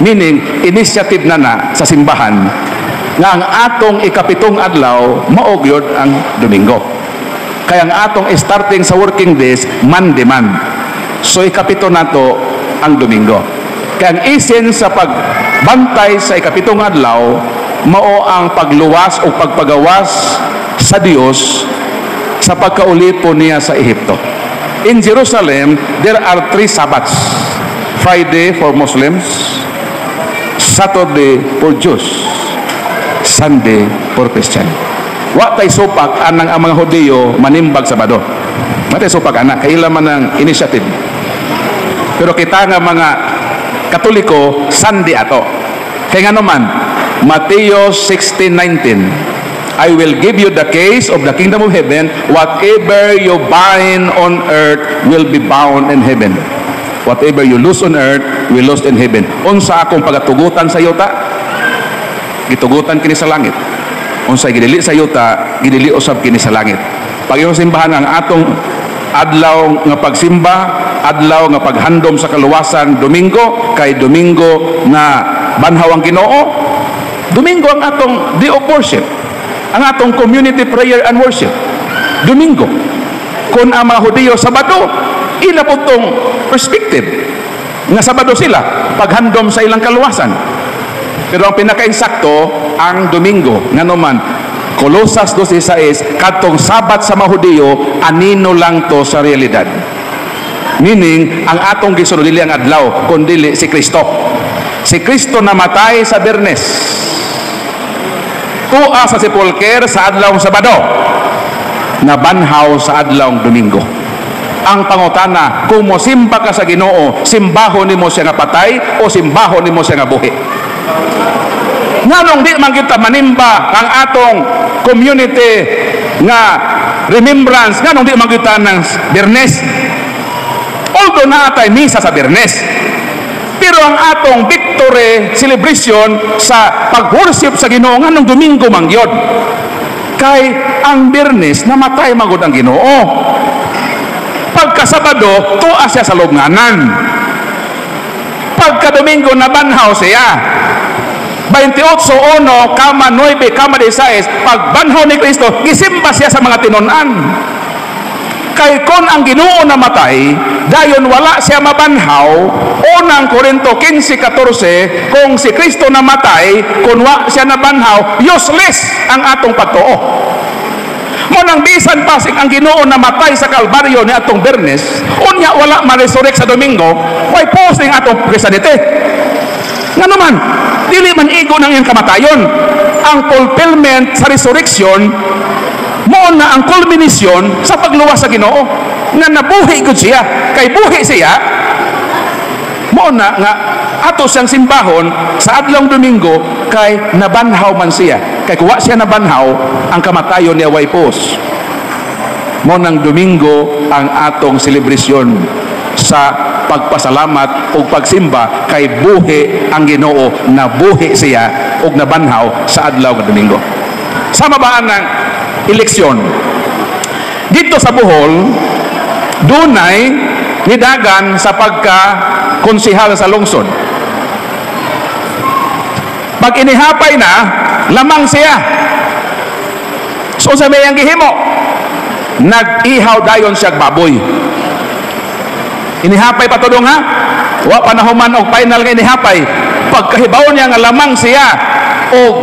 Meaning, initiative na sa simbahan nga ang atong ikapitong adlaw maog yun ang Domingo. Kaya ang atong starting sa working days, Monday man. So ikapito nato ang Domingo. Kaya ang isin sa pagbantay sa ikapitong adlaw, mao ang pagluwas o pagpagawas sa Dios sa pagkaulipon niya sa Ehipto. In Jerusalem, there are 3 Sabbats. Friday for Muslims, Saturday for Jews, Sunday for Christian. Wa tay supak anang ang mga Hudiyo manimbag Sabado. Wa tay supak anak kaila man ang initiative. Pero kita nga mga Katoliko Sunday ato. Kaya nga naman Mateo 16:19, I will give you the keys of the kingdom of heaven. Whatever you bind on earth will be bound in heaven. Whatever you loose on earth will loose in heaven. Unsa akong pagatugutan sa yuta? Gitugutan kini sa langit. Unsa gidili sa yuta, gidili usab kini sa langit. Pag yung simbahan ang atong adlaw nga pagsimba, adlaw nga paghandom sa kaluwasan, Domingo, kay Domingo nga banhaw ang Ginoo. Domingo ang atong day of worship. Ang atong community prayer and worship. Domingo. Kung ang mga Hudiyo Sabado, ila po itong perspective nga Sabado sila paghandom sa ilang kaluwasan. Pero ang pinaka-insakto ang Domingo. Nga naman, Colosas 12:6, katong Sabat sa mga Hudiyo, anino lang to sa realidad. Meaning, ang atong gisunod dili ang adlaw, kundi si Kristo. Si Kristo namatay sa Biyernes. Tua sa sepulker sa adlaw Sabado, nabanhaw sa adlaw Domingo. Ang pangutana, kung mo simba ka sa Ginoo, simbahon nimo siya nga patay o simbahon nimo siya nga buhi? Nganong di man kita manimba ang atong community nga remembrance, nganong di man kita ng Biyernes? Although naatay misa sa Biyernes, pero ang atong victory celebration sa pag-worship sa Ginoo nganong Domingo mangyod. Kay ang Biyernes namatay magud ang Ginoo. Pagka Sabado tuwa siya sa lubnganan. Pagka Domingo nabanhaw siya. 28:1 kama 9 kama 16 pagbanhaw ni Kristo gisimba siya sa mga tinunan. Kay kon ang Ginoo namatay, dayon wala siya mabanhaw. Unang Korinto 15:14, kung si Kristo namatay, kung wa siya nabanhaw, useless ang atong pagtuo. Mo nang bisan pasig ang Ginoo namatay sa Kalbaryo ni atong Biyernes, unya wala ma-resurrect sa Domingo, why posting atong Christianity? Nga naman, dili man igo nang iyang kamatayon. Ang fulfillment sa resurrection mo na ang kulminasyon sa pagluwas sa Ginoo nga nabuhi gud siya. Kay buhi siya mo na nga ato siyang simbahon sa adlaw Domingo kay nabanhaw man siya. Kay kuwa siya nabanhaw, ang kamatayon niya way pos. Mo nang Domingo ang atong celebration sa pagpasalamat o pagsimba kay buhi ang Ginoo, nabuhi siya o nabanhaw sa adlaw ng Domingo. Sama ba ng eleksyon? Dito sa Bohol, dunay nidagan sa pagka-konsihal sa lungsod. Pag inihapay na, lamang siya. So sa may ang gihimo, nag-ihaw dayon siya baboy. Inihapay pa tudong ha? Wa panahuman og final nga inihapay. Pagkahibaw niya nga lamang siya og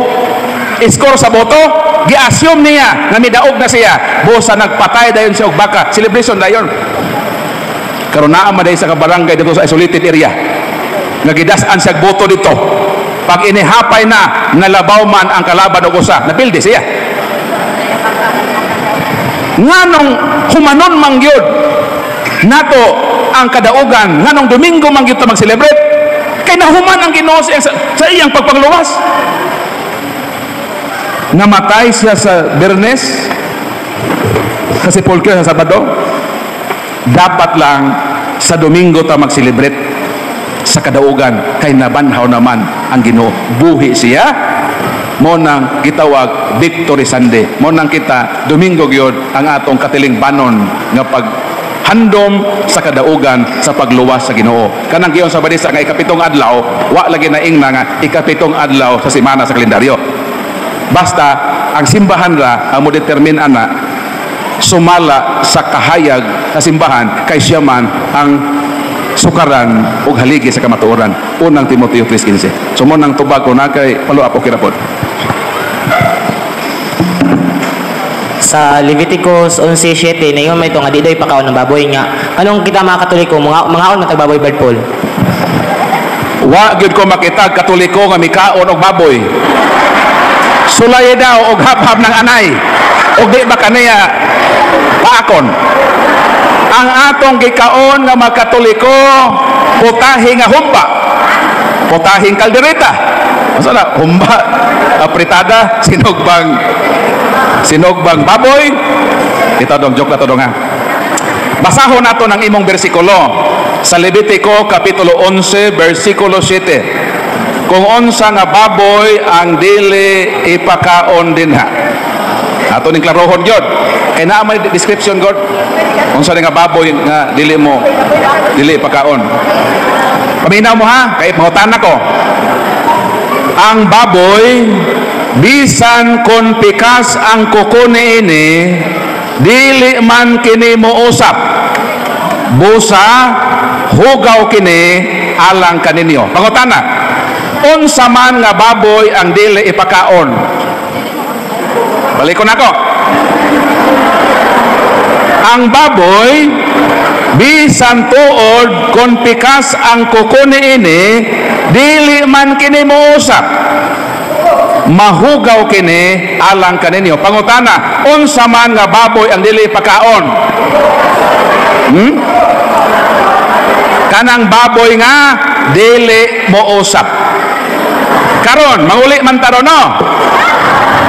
score sa boto, gi-assume niya nga midaog na siya. Busa nagpatay dayon siya og baka. Celebration dayon. Karon naa man sa kabarangay dito sa isolated area. Nga gidas-an siya boto dito. Pag inihapay na, nalabaw man ang kalaban og usa, napildi siya. Nganong humanon mangyod nato ang kadaugan, nganong Domingo mangyod ta mag-celebrate? Kay nahuman ang Ginoo sa iyang pagpangluwas. Namatay siya sa Biyernes, sa sepulker sa Sabado. Dapat lang sa Domingo ta mag-celebrate sa kadaugan, kay nabanhaw naman ang Ginoo. Buhi siya, mo nang gitawag Victory Sunday. Mo nang kita Domingo gyud ang atong katilingbanon nga paghandom sa kadaugan sa pagluwas sa Ginoo. Kanang giyon sa Badisa nga ikapitong adlaw, wa lagi na ingna nga ikapitong adlaw sa semana sa kalendaryo. Basta ang simbahan ra ang mo determine ana sumala sa kahayag sa simbahan kay siya man ang sukaran ug haligi sa kamatuoran. Unang Timoteo 3:15. So mo nang tubag ko na kay follow up o kirapod. sa Leviticus 11:7 na may ito nga di daw ipakaon ng baboy nga. Anong kita mga Katoliko mga on matag baboy Brad Paul? Wa gyud ko makita Katoliko nga mikaon og baboy. Sulay daw og hab-hab ng anay. Og di ba kaniya paakon. Ang atong gikaon nga mga Katoliko putahe nga humba. Putahing kaldereta. Asa na humba apritada sinogbang baboy. Ito dong joke na to dong ha. Basahon nato ng imong bersikulo sa Levitico kapitulo 11 bersikulo 7. Kung unsa nga baboy ang dili ipakaon dinha. Ato ning klarohon gyud. Kay naa may description god. Unsa nga baboy nga dili ipakaon. Paminaw mo ha, kay pangutan ko. Ang baboy bisan kon pikas ang kuko niini dili man kini mousap. Busa hugaw kini alang kaninyo. Pangutana, unsa man nga baboy ang dili ipakaon? Balikon ako. Ang baboy bisan tuod kon pikas ang kuko niini dili man kini mousap. Mahugaw kini alang kaninyo. Pangutana, unsa man nga baboy ang dili ipakaon? Kanang baboy nga dili mousap. Karon manguli man taro no.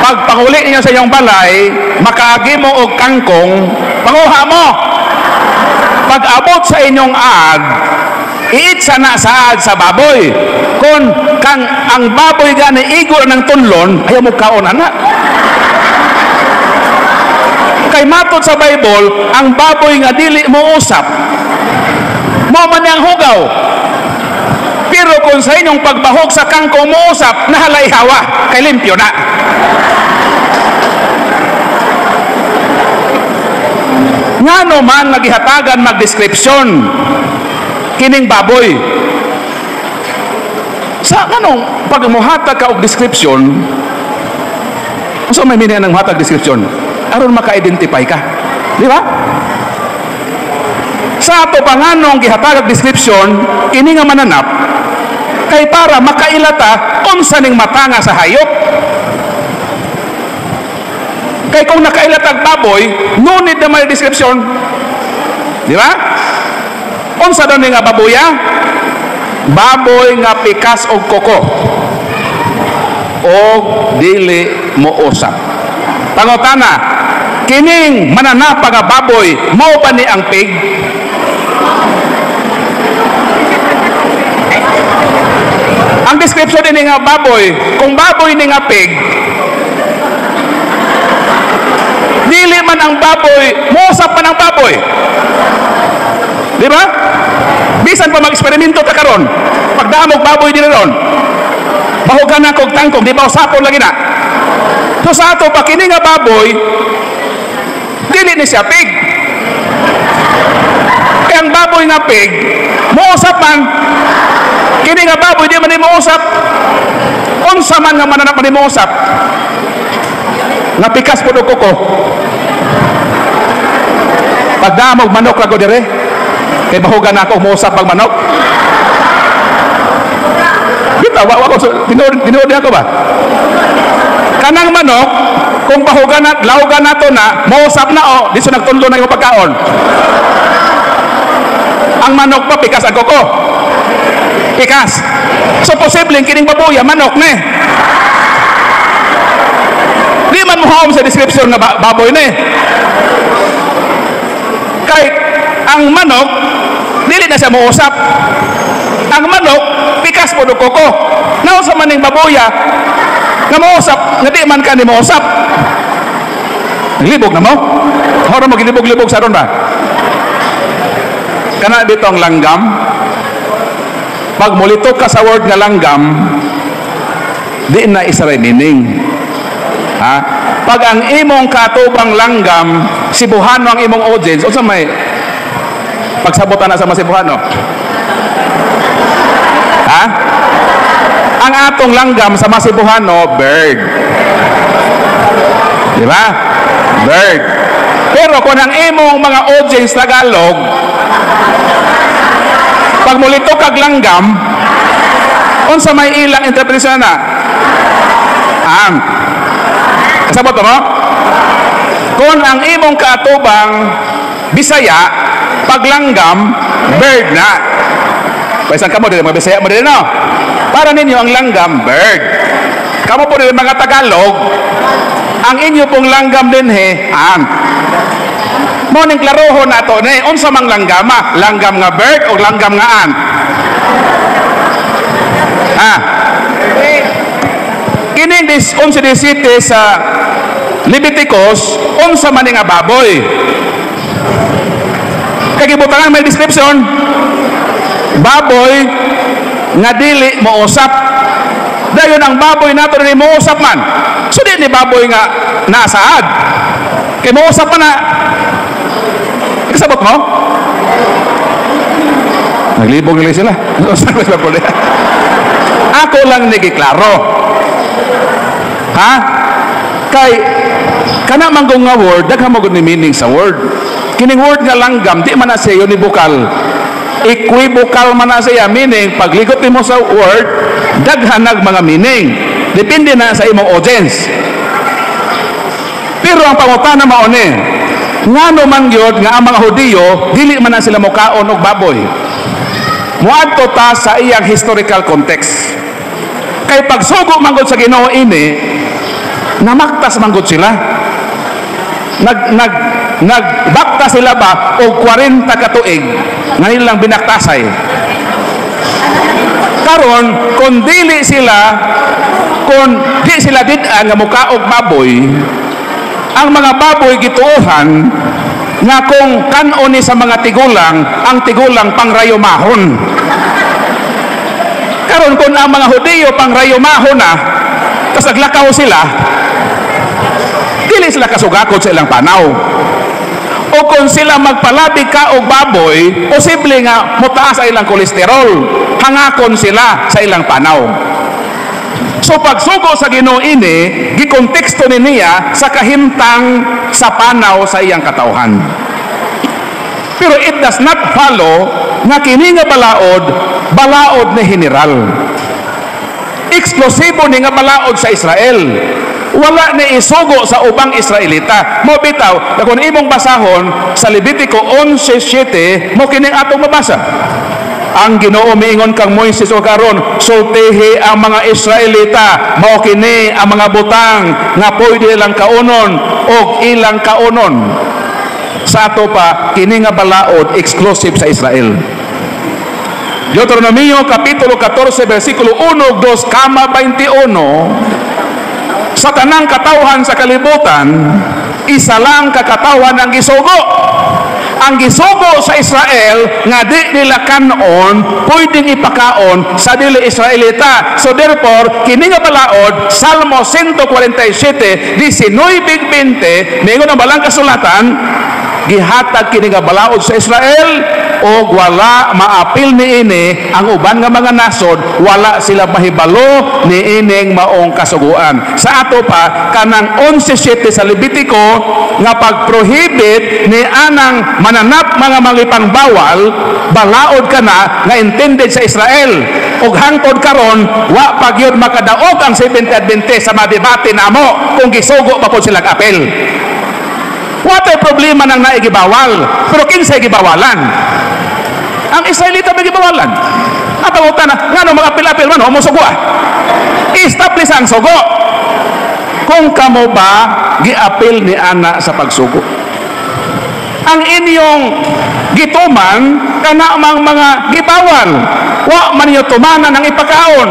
Pag panguli niyo sa iyong balay, makaagi mo og kangkong, panguha mo. Pag abot sa inyong ag, iitsa na sa ag sa baboy. Kung kang ang baboy gani igor ng tunlon, ayaw mo kaon ana. Kay matod sa Bible, ang baboy nga dili mo usap, mo man yang hugaw. Pero kung sa inyong pagbahog sa kangkong mo usap, nahalay hawa, kay limpyo na. Ngano man nagihatagan magdeskripsyon kining baboy. Sa kanong pag muhatag ka og description, so may meaning ng muhatag description aron maka-identify ka, di ba? Sa ato panganong gihatag og description kini nga mananap kay para makailata unsa ning matanga sa hayop. Kay kung nakailatag baboy, no need na may description. Di ba? Unsa daw ni nga baboya? Baboy nga pikas og koko. Og dili mo usap. Pangutana, kining mananapa nga baboy, mao ba ni ang pig? Ang description ni nga baboy, kung baboy ni nga pig, dili man ang baboy, musap man ang baboy. Di ba? Bisan pa mag-eksperimento ta karon, pagdamog baboy din ron, bahugan na kog tangkog, di ba usapon lagi na. So sa ato, pa kini nga baboy, dili ni siya pig. Kaya ang baboy nga pig, muusap man, kini nga baboy, di man ni muusap. Unsa man nga mananap man ni muusap, nga pikas po ko. Pagdamog manok lago dire, kay bahugan ako muusap pag manok. Kita wa ko tinuod ako ba? Kanang manok kung bahugan at laugan nato na muusap na o di sa nagtunlo na yung pagkaon. Ang manok pa pikas ang koko. Pikas. So posibleng kining baboya manok ne. Di man mo sa description nga baboy ne. Kay ang manok dili na siya muusap. Ang manok pikas po do koko. Naon sa maning baboya nga muusap, nga di man ka ni muusap. Naglibog na mo? Hora mo gilibog-libog sa ron ba? Kana dito ang langgam. Pag mulito ka sa word nga langgam, di na isa rin meaning. Ha? Pag ang imong katubang langgam, Cebuano ang imong audience, o sa may pagsabutan na sa mga Cebuano? Ha? Ang atong langgam sa mga Cebuano, bird. Di ba? bird. Pero kung ang imong mga audience Tagalog, pag mulito kag langgam, unsa may ilang interpretasyon na? Kasabot mo? Kung ang imong kaatubang Bisaya, paglanggam, bird na. Paisan kamo din mga Bisaya mo din, no? Para ninyo ang langgam, bird. Kamo po din mga Tagalog, ang inyo pong langgam din ant. Mo ning klarohon nato ni unsa mang langgama, langgam nga bird o langgam nga ant? Kining 11:17 sa Leviticus, unsa man nga baboy? Kagibutangan may description, baboy nga dili mo usap. Dayon ang baboy nato ni mo usap man. So di ni baboy nga nasaad. Kay mo usap pa na. Kasabot mo? Naglibog nila sila. Ako lang nagiklaro. Ha? Kay kana manggong nga word, daghan mo gud ni meaning sa word. Kining word nga langgam, di man na siya univocal. Equivocal man na siya, meaning pagligot nimo sa word, daghan nag mga meaning. Depende na sa imong audience. Pero ang pangutana mao ni, ngano man gyud nga ang mga Hudiyo dili man na sila mokaon og baboy. Muadto ta sa iyang historical context. Kay pagsugo man gud sa Ginoo ini, namaktas man gud sila. Nagbakta sila ba og 40 ka tuig nga nilang binaktasay. Karon kung di sila did-an nga mukaog baboy, ang mga baboy gituohan nga kung kan-o ni sa mga tigulang, ang tigulang pangrayomahon. Karon kung ang mga Hudiyo pangrayomahon na, tas naglakaw sila, dili sila kasugakod sa ilang panaw. O kung sila magpalabi ka og baboy, posible nga mutaas sa ilang kolesterol, hangakon sila sa ilang panaw. So pagsugo sa Ginoo ini, gikonteksto ni niya sa kahimtang sa panaw sa iyang katawhan. Pero it does not follow nga kini nga balaod ni general. Eksklusibo ni nga balaod sa Israel. Wala ni isugo sa ubang Israelita. Mo bitaw, kung imong basahon sa Levitico 11:7, mo kining atong mabasa. Ang Ginoo miingon kang Moises o karon, sultihi ang mga Israelita, mao kini ang mga butang nga pwede ilang kaunon og ilang kaunon. Sa ato pa kini nga balaod exclusive sa Israel. Deuteronomio kapitulo 14 bersikulo 1 2 kama 21, sa tanang katawhan sa kalibutan, isa lang kakatawan ang gisugo. Ang gisugo sa Israel nga di nila kanon pwedeng ipakaon sa dili Israelita. So therefore, kini nga balaod, Salmo 147, 19-20, mingon ang balang kasulatan, gihatag kini nga balaod sa Israel o wala maapil ni ini ang uban nga mga nasod, wala sila mahibalo ni ining maong kasuguan. Sa ato pa kanang 11:7 sa Levitico nga pag-prohibit ni anang mananap mga malipang bawal, balaod ka na nga intended sa Israel. Og hangtod karon wa pagyud makadaog ang 70 Adventist sa madebate namo kung gisugo pa po silang apel. Watay problema nang naigibawal, pero kinsay gibawalan? Ang Israelita may gibawalan. At ang utana, nga no mga apil-apil man, homosugo establish ang sugo. Kung kamo ba giapil ni ana sa pagsugo? Ang inyong gituman, kana mang mga gibawal, wa man niyo tumanan ng ipakaon.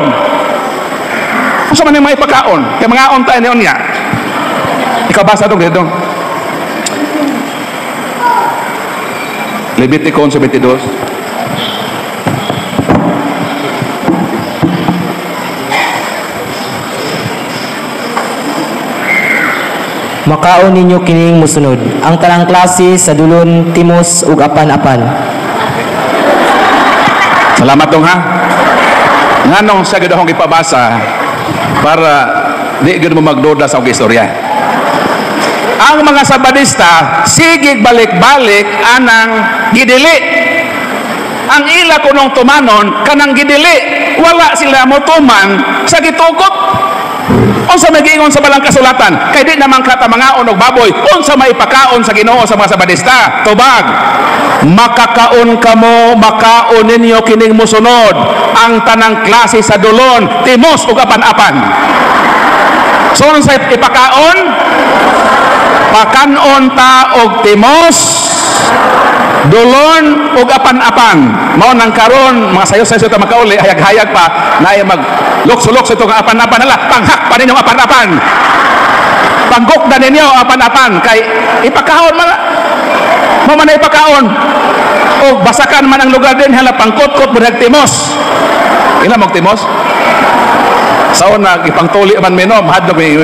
Kung man yung mga ipakaon, kaya mga onta niyon niya. Ikaw basa itong dito. Levitico 11:22. Makaon ninyo kining musunod. Ang tanang klase sa dulon, timos ug apan-apan. Salamat dong ha. Nganong sa gid akong ipabasa para di gid mo magduda sa akong istorya. ang mga Sabadista sigig balik-balik anang gidili. Ang ila kunong tumanon kanang gidili, wala sila motuman sa gitukot. Unsa may giingon sa balang kasulatan, kay di naman katamangaon og baboy, unsa may pakaon sa Ginoo sa mga Sabadista? Tubag, makakaon kamo, makaon ninyo kining musunod ang tanang klase sa dulon, timos ug apan-apan. So unsa ipakaon? Pakanon ta og timos, dulon ug apan-apan. Mao nang karon mga sayo-sayo ta makauli, hayag-hayag pa naay mag lukso-lukso itong apan-apan nila, panghak pa ninyong apan-apan, panggok na ninyo apan-apan, kay ipakaon mo man na ipakaon o basakan man ang lugar din hala pangkot-kot mo nagtimos. Ila mong timos sa una ipangtuli man minom hadlok may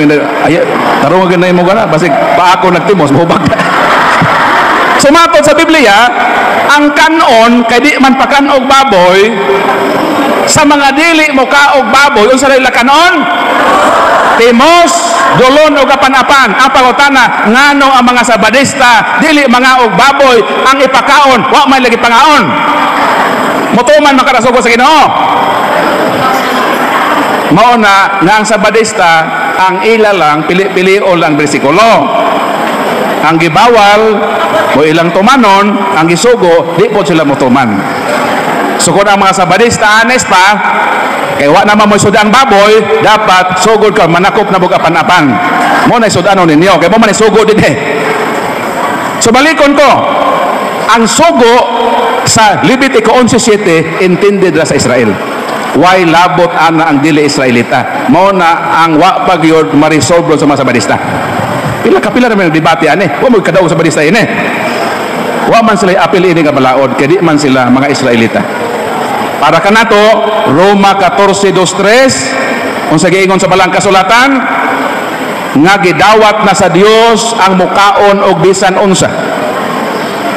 tarong ganay mo gana basig pa ako nagtimos mahubag. Sumatod sa Biblia ang kanon kay di man pakanog baboy sa mga dili mo kaog baboy unsa ila kanon? Timos, dulon ug apan-apan. Ang pangutana ngano ang mga Sabadista dili mga og baboy ang ipakaon wa may lagi pangaon. Mutuman makarasugo sa Ginoo. Mao na nga ang Sabadista ang ila lang pili-pilion lang bersikulo. Ang gibawal mo ilang tumanon, ang gisugo di po sila motuman. So kung ang mga Sabadista honest pa, kay wa naman mo sudan baboy, dapat sugod ka manakop na bugapan-apan. Mo na sudano ninyo, kay mo man isugod din So balikon ko, ang sugo sa Levitico 11:7 intended ra sa Israel. Why labot ana ang dili Israelita? Mo na ang wa pagyod ma-resolve sa mga Sabadista. Pila naman ang debate ani. Wa mo kadaw sa Sabadista ini. Wa man sila apil ini nga balaod, kay di man sila mga Israelita. Para kanato Roma 14:2-3 unsa giingon sa balang kasulatan nga gidawat na sa Dios ang mukaon og bisan unsa.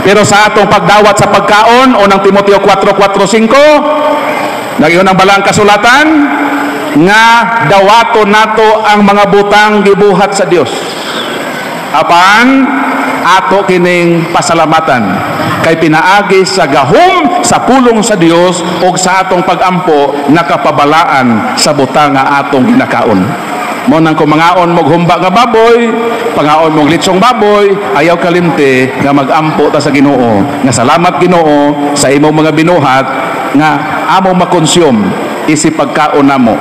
Pero sa atong pagdawat sa pagkaon o ng Timoteo 4:4-5 nagiyon ang balang kasulatan nga dawaton nato ang mga butang gibuhat sa Dios. Apan ato kining pasalamatan kay pinaagi sa gahom sa pulong sa Dios o sa atong pagampo nakapabalaan sa butang nga atong ginakaon. Mo nang kumangaon mog humba nga baboy, pangaon mog litsong baboy, ayaw kalimte nga magampo ta sa Ginoo. Nga salamat Ginoo sa imong mga binuhat nga amo makonsume isip pagkaon namo.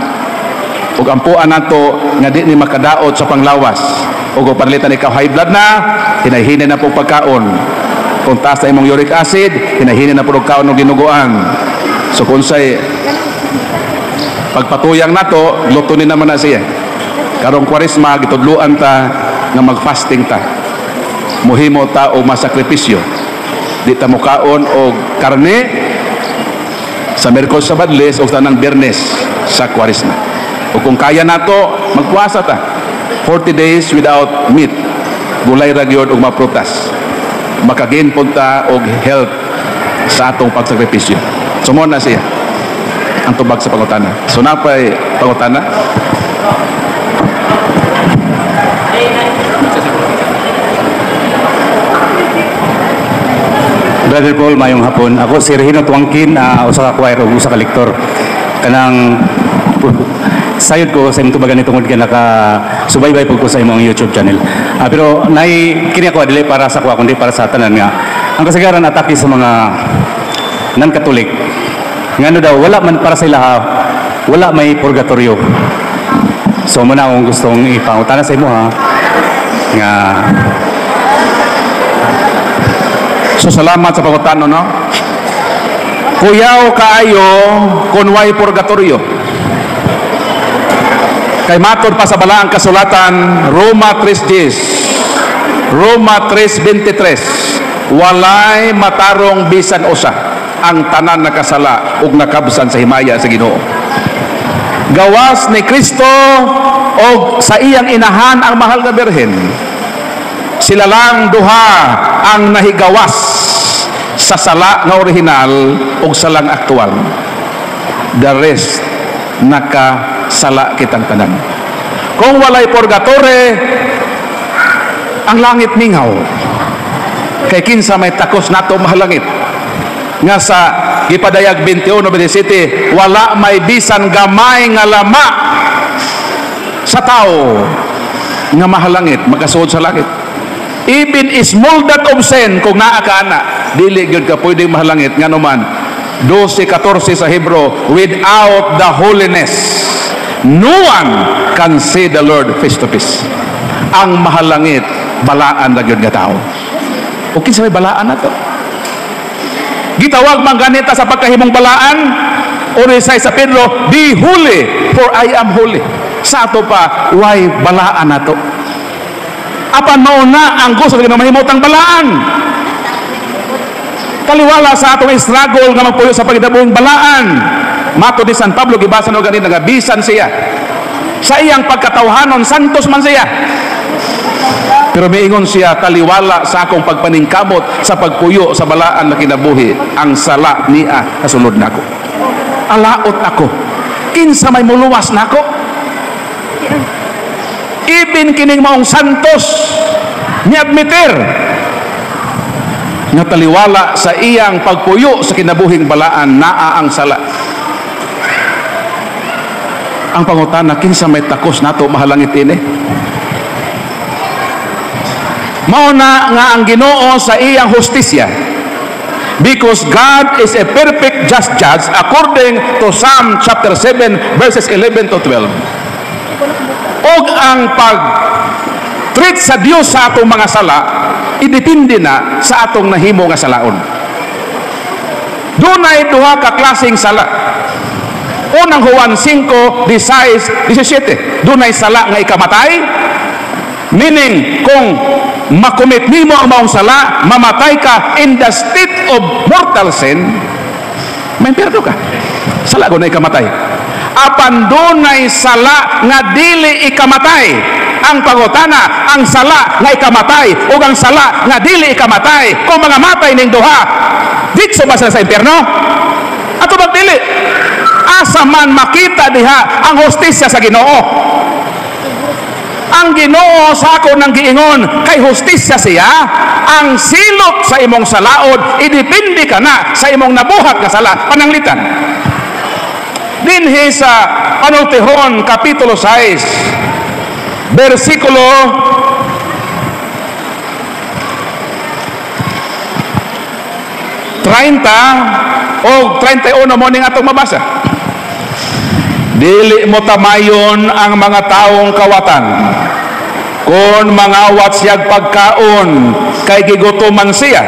Ug ampuan nato nga di ni makadaot sa panglawas. Ug palitan ikaw high blood na, hinahina na po pagkaon. Kung taas na imong uric acid, hinahina na po kaon ng ginuguan. So kung say pagpatuyang nato, lutunin naman na siya. Karong Kwaresma gitudluan ta nga mag-fasting ta. Muhimo ta og masakripisyo. Di ta mukaon og karne sa Miyerkules sa Sabadles o tanang Biyernes sa Kwaresma. O kung kaya nato, magpuasa ta. 40 days without meat. Gulay ra gyud og maprutas. Makagain punta og health sa atong pagsakripisyo. Sumon na siya ang tubag sa pangutana. So napay pangutana. Brother Paul, mayong hapon. Ako si Regino Tuangkin, usa ka choir ug usa ka lektor. Kanang sayod ko sa imong tubagan tungod kay naka-subaybay pud ko sa imong YouTube channel. Pero kini ako dili para sa kundi para sa tanan nga ang kasagaran atake sa mga non-Catholic. Ngano daw wala man para sa ilaha, wala may purgatorio. So muna akong gustong ipangutana sa imo ha nga So salamat sa pangutano no. Kuyaw kaayo kun way purgatorio. Kay matod pa sa balaang kasulatan Roma 3:10 Roma 3:23 walay matarong bisan usa ang tanan nakasala ug nakabsan sa himaya sa Ginoo. Gawas ni Kristo og sa iyang inahan ang mahal nga birhen. Sila lang duha ang nahigawas sa sala nga orihinal ug salang aktual. The rest nakasala kitang tanan. Kung walay purgatory, ang langit mingaw. Kay kinsa may takos nato mahalangit. Nga sa gipadayag 21:27, wala may bisan gamay nga lama sa tao nga mahalangit, magkasuod sa langit. Even is molded of sin, kung naa ka ana, dili gyud ka pwede mahalangit. Nga naman 12:14 sa Hebro, without the holiness no one can see the Lord face to face. Ang mahalangit balaan ra gyud nga tao. O kinsa may balaan na to? Gitawag man ganita sa pagkahimong balaan, o resay sa Pedro, be holy for I am holy. Sa ato pa, why balaan na to? Apan mauna ang gusto ng mahimutang balaan. Kaliwala sa atong struggle nga magpuyo sa pagdabuhing balaan. Mato di San Pablo, gibasa no ganit, nagabisan siya. Sa iyang pagkatawhanon, santos man siya. Pero miingon siya, taliwala sa akong pagpaningkamot sa pagpuyo sa balaan na kinabuhi, ang sala niya kasulod nako. Alaot ako. Kinsa may muluwas nako. Ibin kining maong santos ni admitir nga taliwala sa iyang pagpuyo sa kinabuhing balaan, naa ang sala. Ang pangutana, kinsa may takos nato mahalangit ini? Mauna nga ang Ginoo sa iyang hustisya, because God is a perfect just judge according to Psalm chapter 7 verses 11 to 12. Og ang pag-treat sa Dios sa atong mga sala idepende na sa atong nahimo nga salaon. Dunay duha ka klaseng sala. Unang Juan 5:16-17, dunay sala nga ikamatay, meaning kung makumit nimo ang maong sala, mamatay ka in the state of mortal sin, may perdo ka. Sala ko na ikamatay. Apan dunay sala nga dili ikamatay. Ang pangutana, ang sala nga ikamatay o ang sala nga dili ikamatay, kung mga matay ning duha, ditso ba sila sa impyerno? Ato magdili. Asa man makita diha ang hustisya sa Ginoo. Ang Ginoo sa ako nang giingon, kay hustisya siya, ang silot sa imong salaod idepende ka na sa imong nabuhat nga sala pananglitan. Dinhi sa Panultihon kapitulo 6 versikulo 30 o 31 mo ning atong mabasa. Dili mo tamayon ang mga taong kawatan, kon mangawat siyag pagkaon, kay gigutuman siya.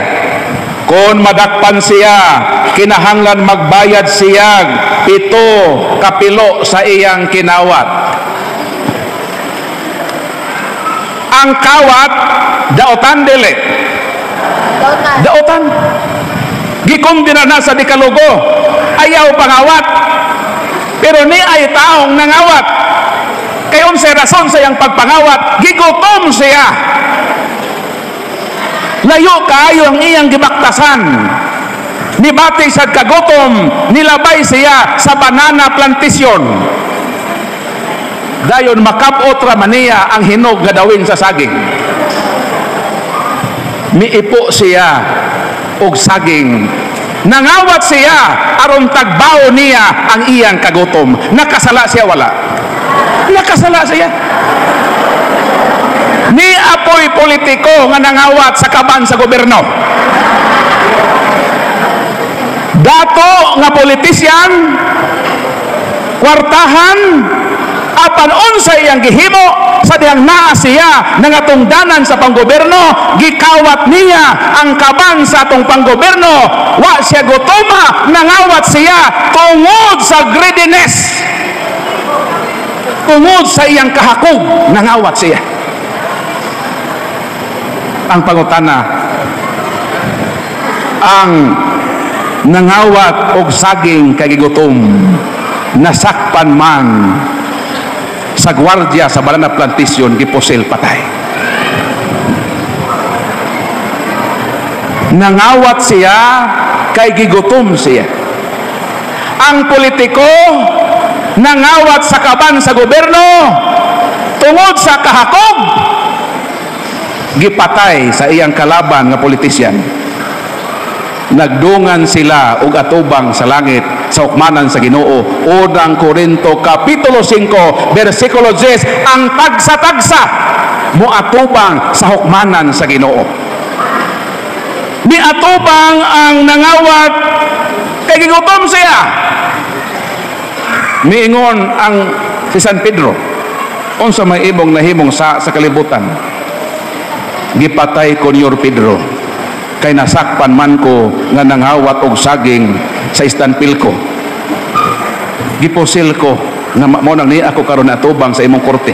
Kon madakpan siya, kinahanglan magbayad siyag 7 kapilo sa iyang kinawat. Ang kawat, daotan dili. Daotan. Gikondena na sa dikalugo, ayaw pangawat. Pero ni ay taong nangawat. Kay unsay rason sa iyang pagpangawat, gigutom siya. Layo kaayo ang iyang gibaktasan. Nibati sa kagutom, nilabay siya sa banana plantation. Dayon makabot ra man niya ang hinog nga dawin sa saging. Miipo siya og saging. Nangawat siya aron tagbaw niya ang iyang kagutom. Nakasala siya wala? Nakasala siya. Ni apoy politiko nga nangawat sa kaban sa gobyerno. Dato nga politisyan, kwartahan, apan unsay iyang gihimo sa dihang naa siya nangatungdanan sa panggobyerno, gikawat niya ang kaban sa atong panggobyerno. Wa siya gutoma, nangawat siya tungod sa greediness, tungod sa iyang kahakog, nangawat siya. Ang pangutana, ang nangawat og saging kay gigutom, nasakpan man sa gwardiya sa banana plantation, gipusil patay. Nangawat siya kay gigutom siya. Ang politiko nangawat sa kaban sa gobyerno tungod sa kahakog. gipatay sa iyang kalaban nga politisyan. Nagdungan sila og atubang sa langit sa hukmanan sa Ginoo. Unang Korinto kapitulo 5 bersikulo 10, ang tagsa-tagsa mo atubang sa hukmanan sa Ginoo. Ni atubang ang nangawat kay gigutom siya. Miingon ang si San Pedro, unsa may imong nahimong sa kalibutan? Gipatay ko niyor Pedro, kay nasakpan man ko nga nangawat og saging sa istanpil ko. Gipusil ko nga mao nang ni ako karon atubang sa imong korte.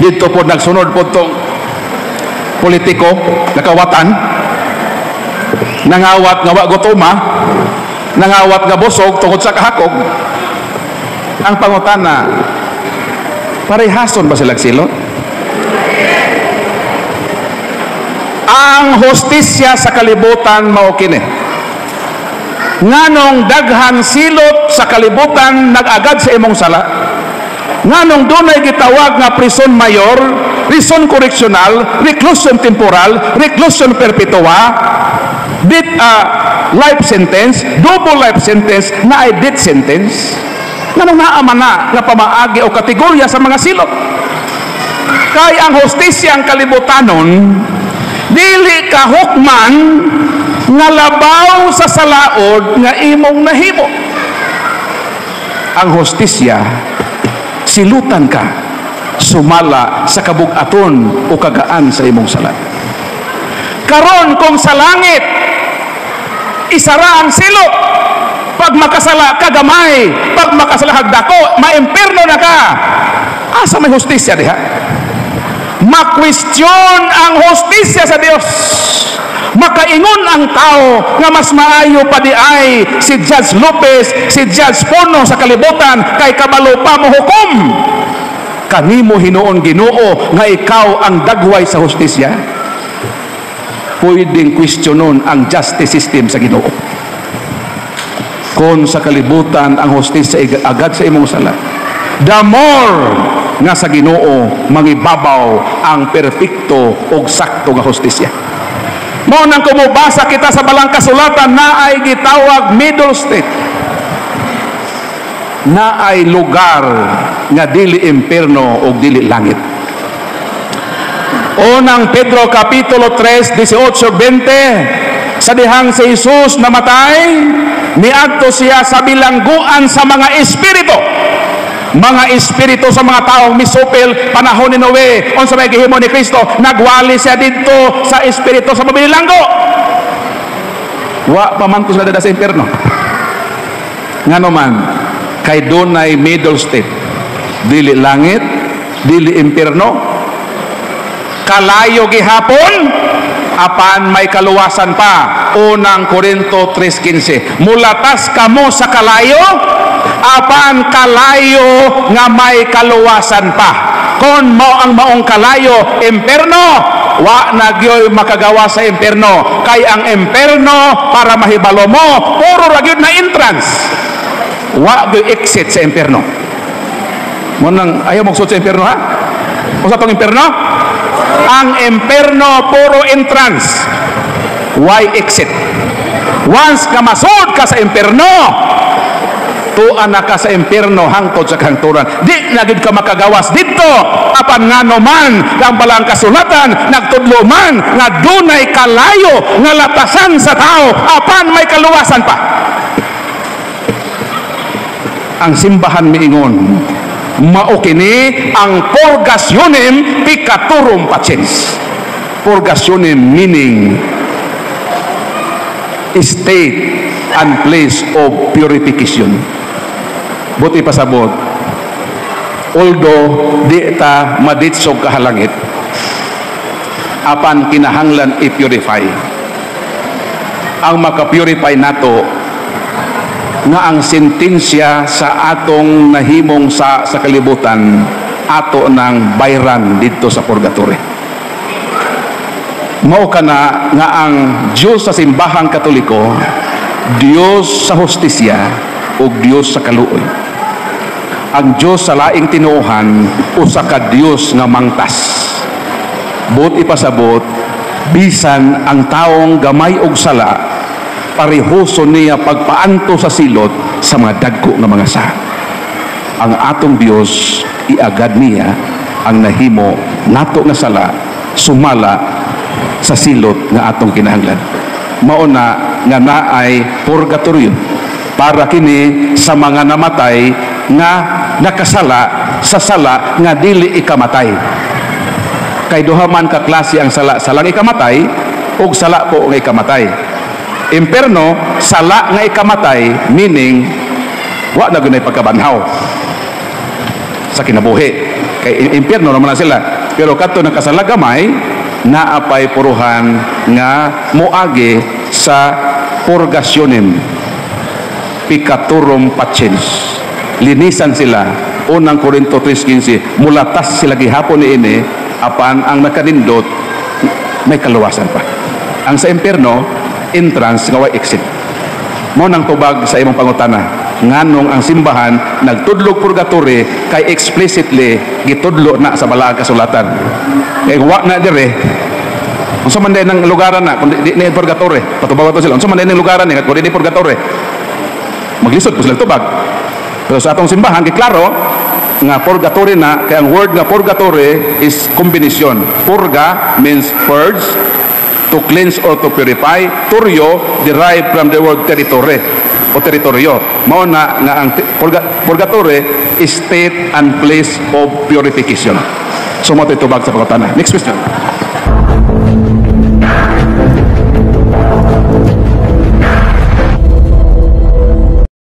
Dito po nagsunod po tong politiko nakawatan, nangawat nga wa gutoma, nangawat nga busog tungod sa kahakog. Ang pangutana, parehason ba sila silot? Ang hostisya sa kalibutan mao kini. Nganong daghan silot sa kalibutan nag-agad sa imong sala? Nganong dunay gitawag nga prison mayor, prison correctional, reclusion temporal, reclusion perpetua, life sentence, double life sentence, na ay death sentence? Nganong naaman na nga pamaagi o kategorya sa mga silot? Kay ang hostisya ang kalibutanon, dili ka hukman nga labaw sa salaod nga imong nahimo. Ang hostisya, silutan ka sumala sa kabug-aton o kagaan sa imong sala. Karon kung sa langit isara ang silot, pag makasala ka gamay, pag makasala hagdako, maimperno na ka. Asa may hostisya diha? Makwestiyon ang hostisya sa Dios. Makaingon ang tao nga mas maayo pa di ay si Judge Lopez, si Judge Pono sa kalibutan, kay kabalo pa mo hukom. Kanimo hinuon Ginoo nga ikaw ang dagway sa hostisya? Pwedeng kwestiyonon ang justice system sa Ginoo. Kung sa kalibutan ang hostisya agad sa imong sala, the more nga sa Ginoo mangibabaw ang perpekto og sakto nga hostisya. Mao nang kumubasa kita sa balang kasulatan na ay gitawag middle state, na ay lugar nga dili impierno og dili langit. Unang Pedro kapitulo 3 18-20, sa dihang si Jesus namatay, niadto siya sa bilangguan sa mga espiritu sa mga taong misupil panahon ni Noe. Unsa may gihimo ni Kristo, nagwali siya didto sa espiritu sa mabilanggo. Wa pa man ko sila dada sa impierno. Ngano man, kay dunay middle state, dili langit, dili impierno, kalayo gihapon, apan may kaluwasan pa. Unang Korinto 3:15, mulatas kamo sa kalayo, apan kalayo nga may kaluwasan pa. Kon mo ang maong kalayo, impierno, wa na gyoy makagawa sa impierno. Kay ang impierno, para mahibalo mo, puro ra gyud na entrance, wa gyoy exit sa impierno. Mo nang ayaw magsud sa impierno, ha? Usa tong impierno? Ang impierno puro entrance, why exit? Once ka masud ka sa impierno, tuan na ka sa impierno hangtod sa kahangturan. Di na gid ka makagawas dito. Apan ngano man ang balang kasulatan nagtudlo man nga dunay kalayo nga latasan sa tao, apan may kaluwasan pa. Ang simbahan miingon, mao kini ang purgationem picatorum patiens. Purgationem meaning state and place of purification. Buti pasabot, although di ta maditsog kahalangit, apan kinahanglan i-purify. Ang maka-purify nato nga ang sentensya sa atong nahimong sa kalibutan, ato ng bayran dito sa purgatory. Mao kana nga ang Dios sa simbahang Katoliko, Dios sa hostisya o Dios sa kaluoy. ang Dios sa laing tinuohan usa ka Dios nga mangtas. Buot ipasabot, bisan ang taong gamay og sala, parehoso niya pagpaanto sa silot sa mga dagko nga mga sa. Ang atong Dios iagad niya ang nahimo nato nga sala sumala sa silot nga atong kinahanglan. Mao na nga naay purgatorio para kini sa mga namatay nga nakasala sa sala nga dili ikamatay. Kay duha man ka klase ang sala, salang ikamatay ug sala po nga ikamatay. Imperno, sala nga ikamatay, meaning wa na gunay pagkabanhaw sa kinabuhi. Kay impierno naman na sila. Pero kadto nakasala gamay, naapay puruhan nga moagi sa purgasyonem, picaturum patiens. Linisan sila. Unang Korinto 3:15, mulatas sila gihapon ni ini, apan ang nakanindot may kaluwasan pa. Ang sa impierno, entrance nga way exit. Mo nang tubag sa imong pangutana, nganong ang simbahan nagtudlog purgatory kay explicitly gitudlo na sa balaang kasulatan. Kay wa na dire unsa man day nang lugaran na kun di ni purgatory, patubag to sila unsa man day nang lugaran ni kun di purgatory, maglisod po sila tubag. Pero sa atong simbahan giklaro nga purgatory na, kay ang word nga purgatory is kombinasyon. Purga means purge, to cleanse or to purify. Turio derived from the word territory o teritoryo. Mao na nga ang purgatory is state and place of purification. So mo tubag sa pagkatana. Next question.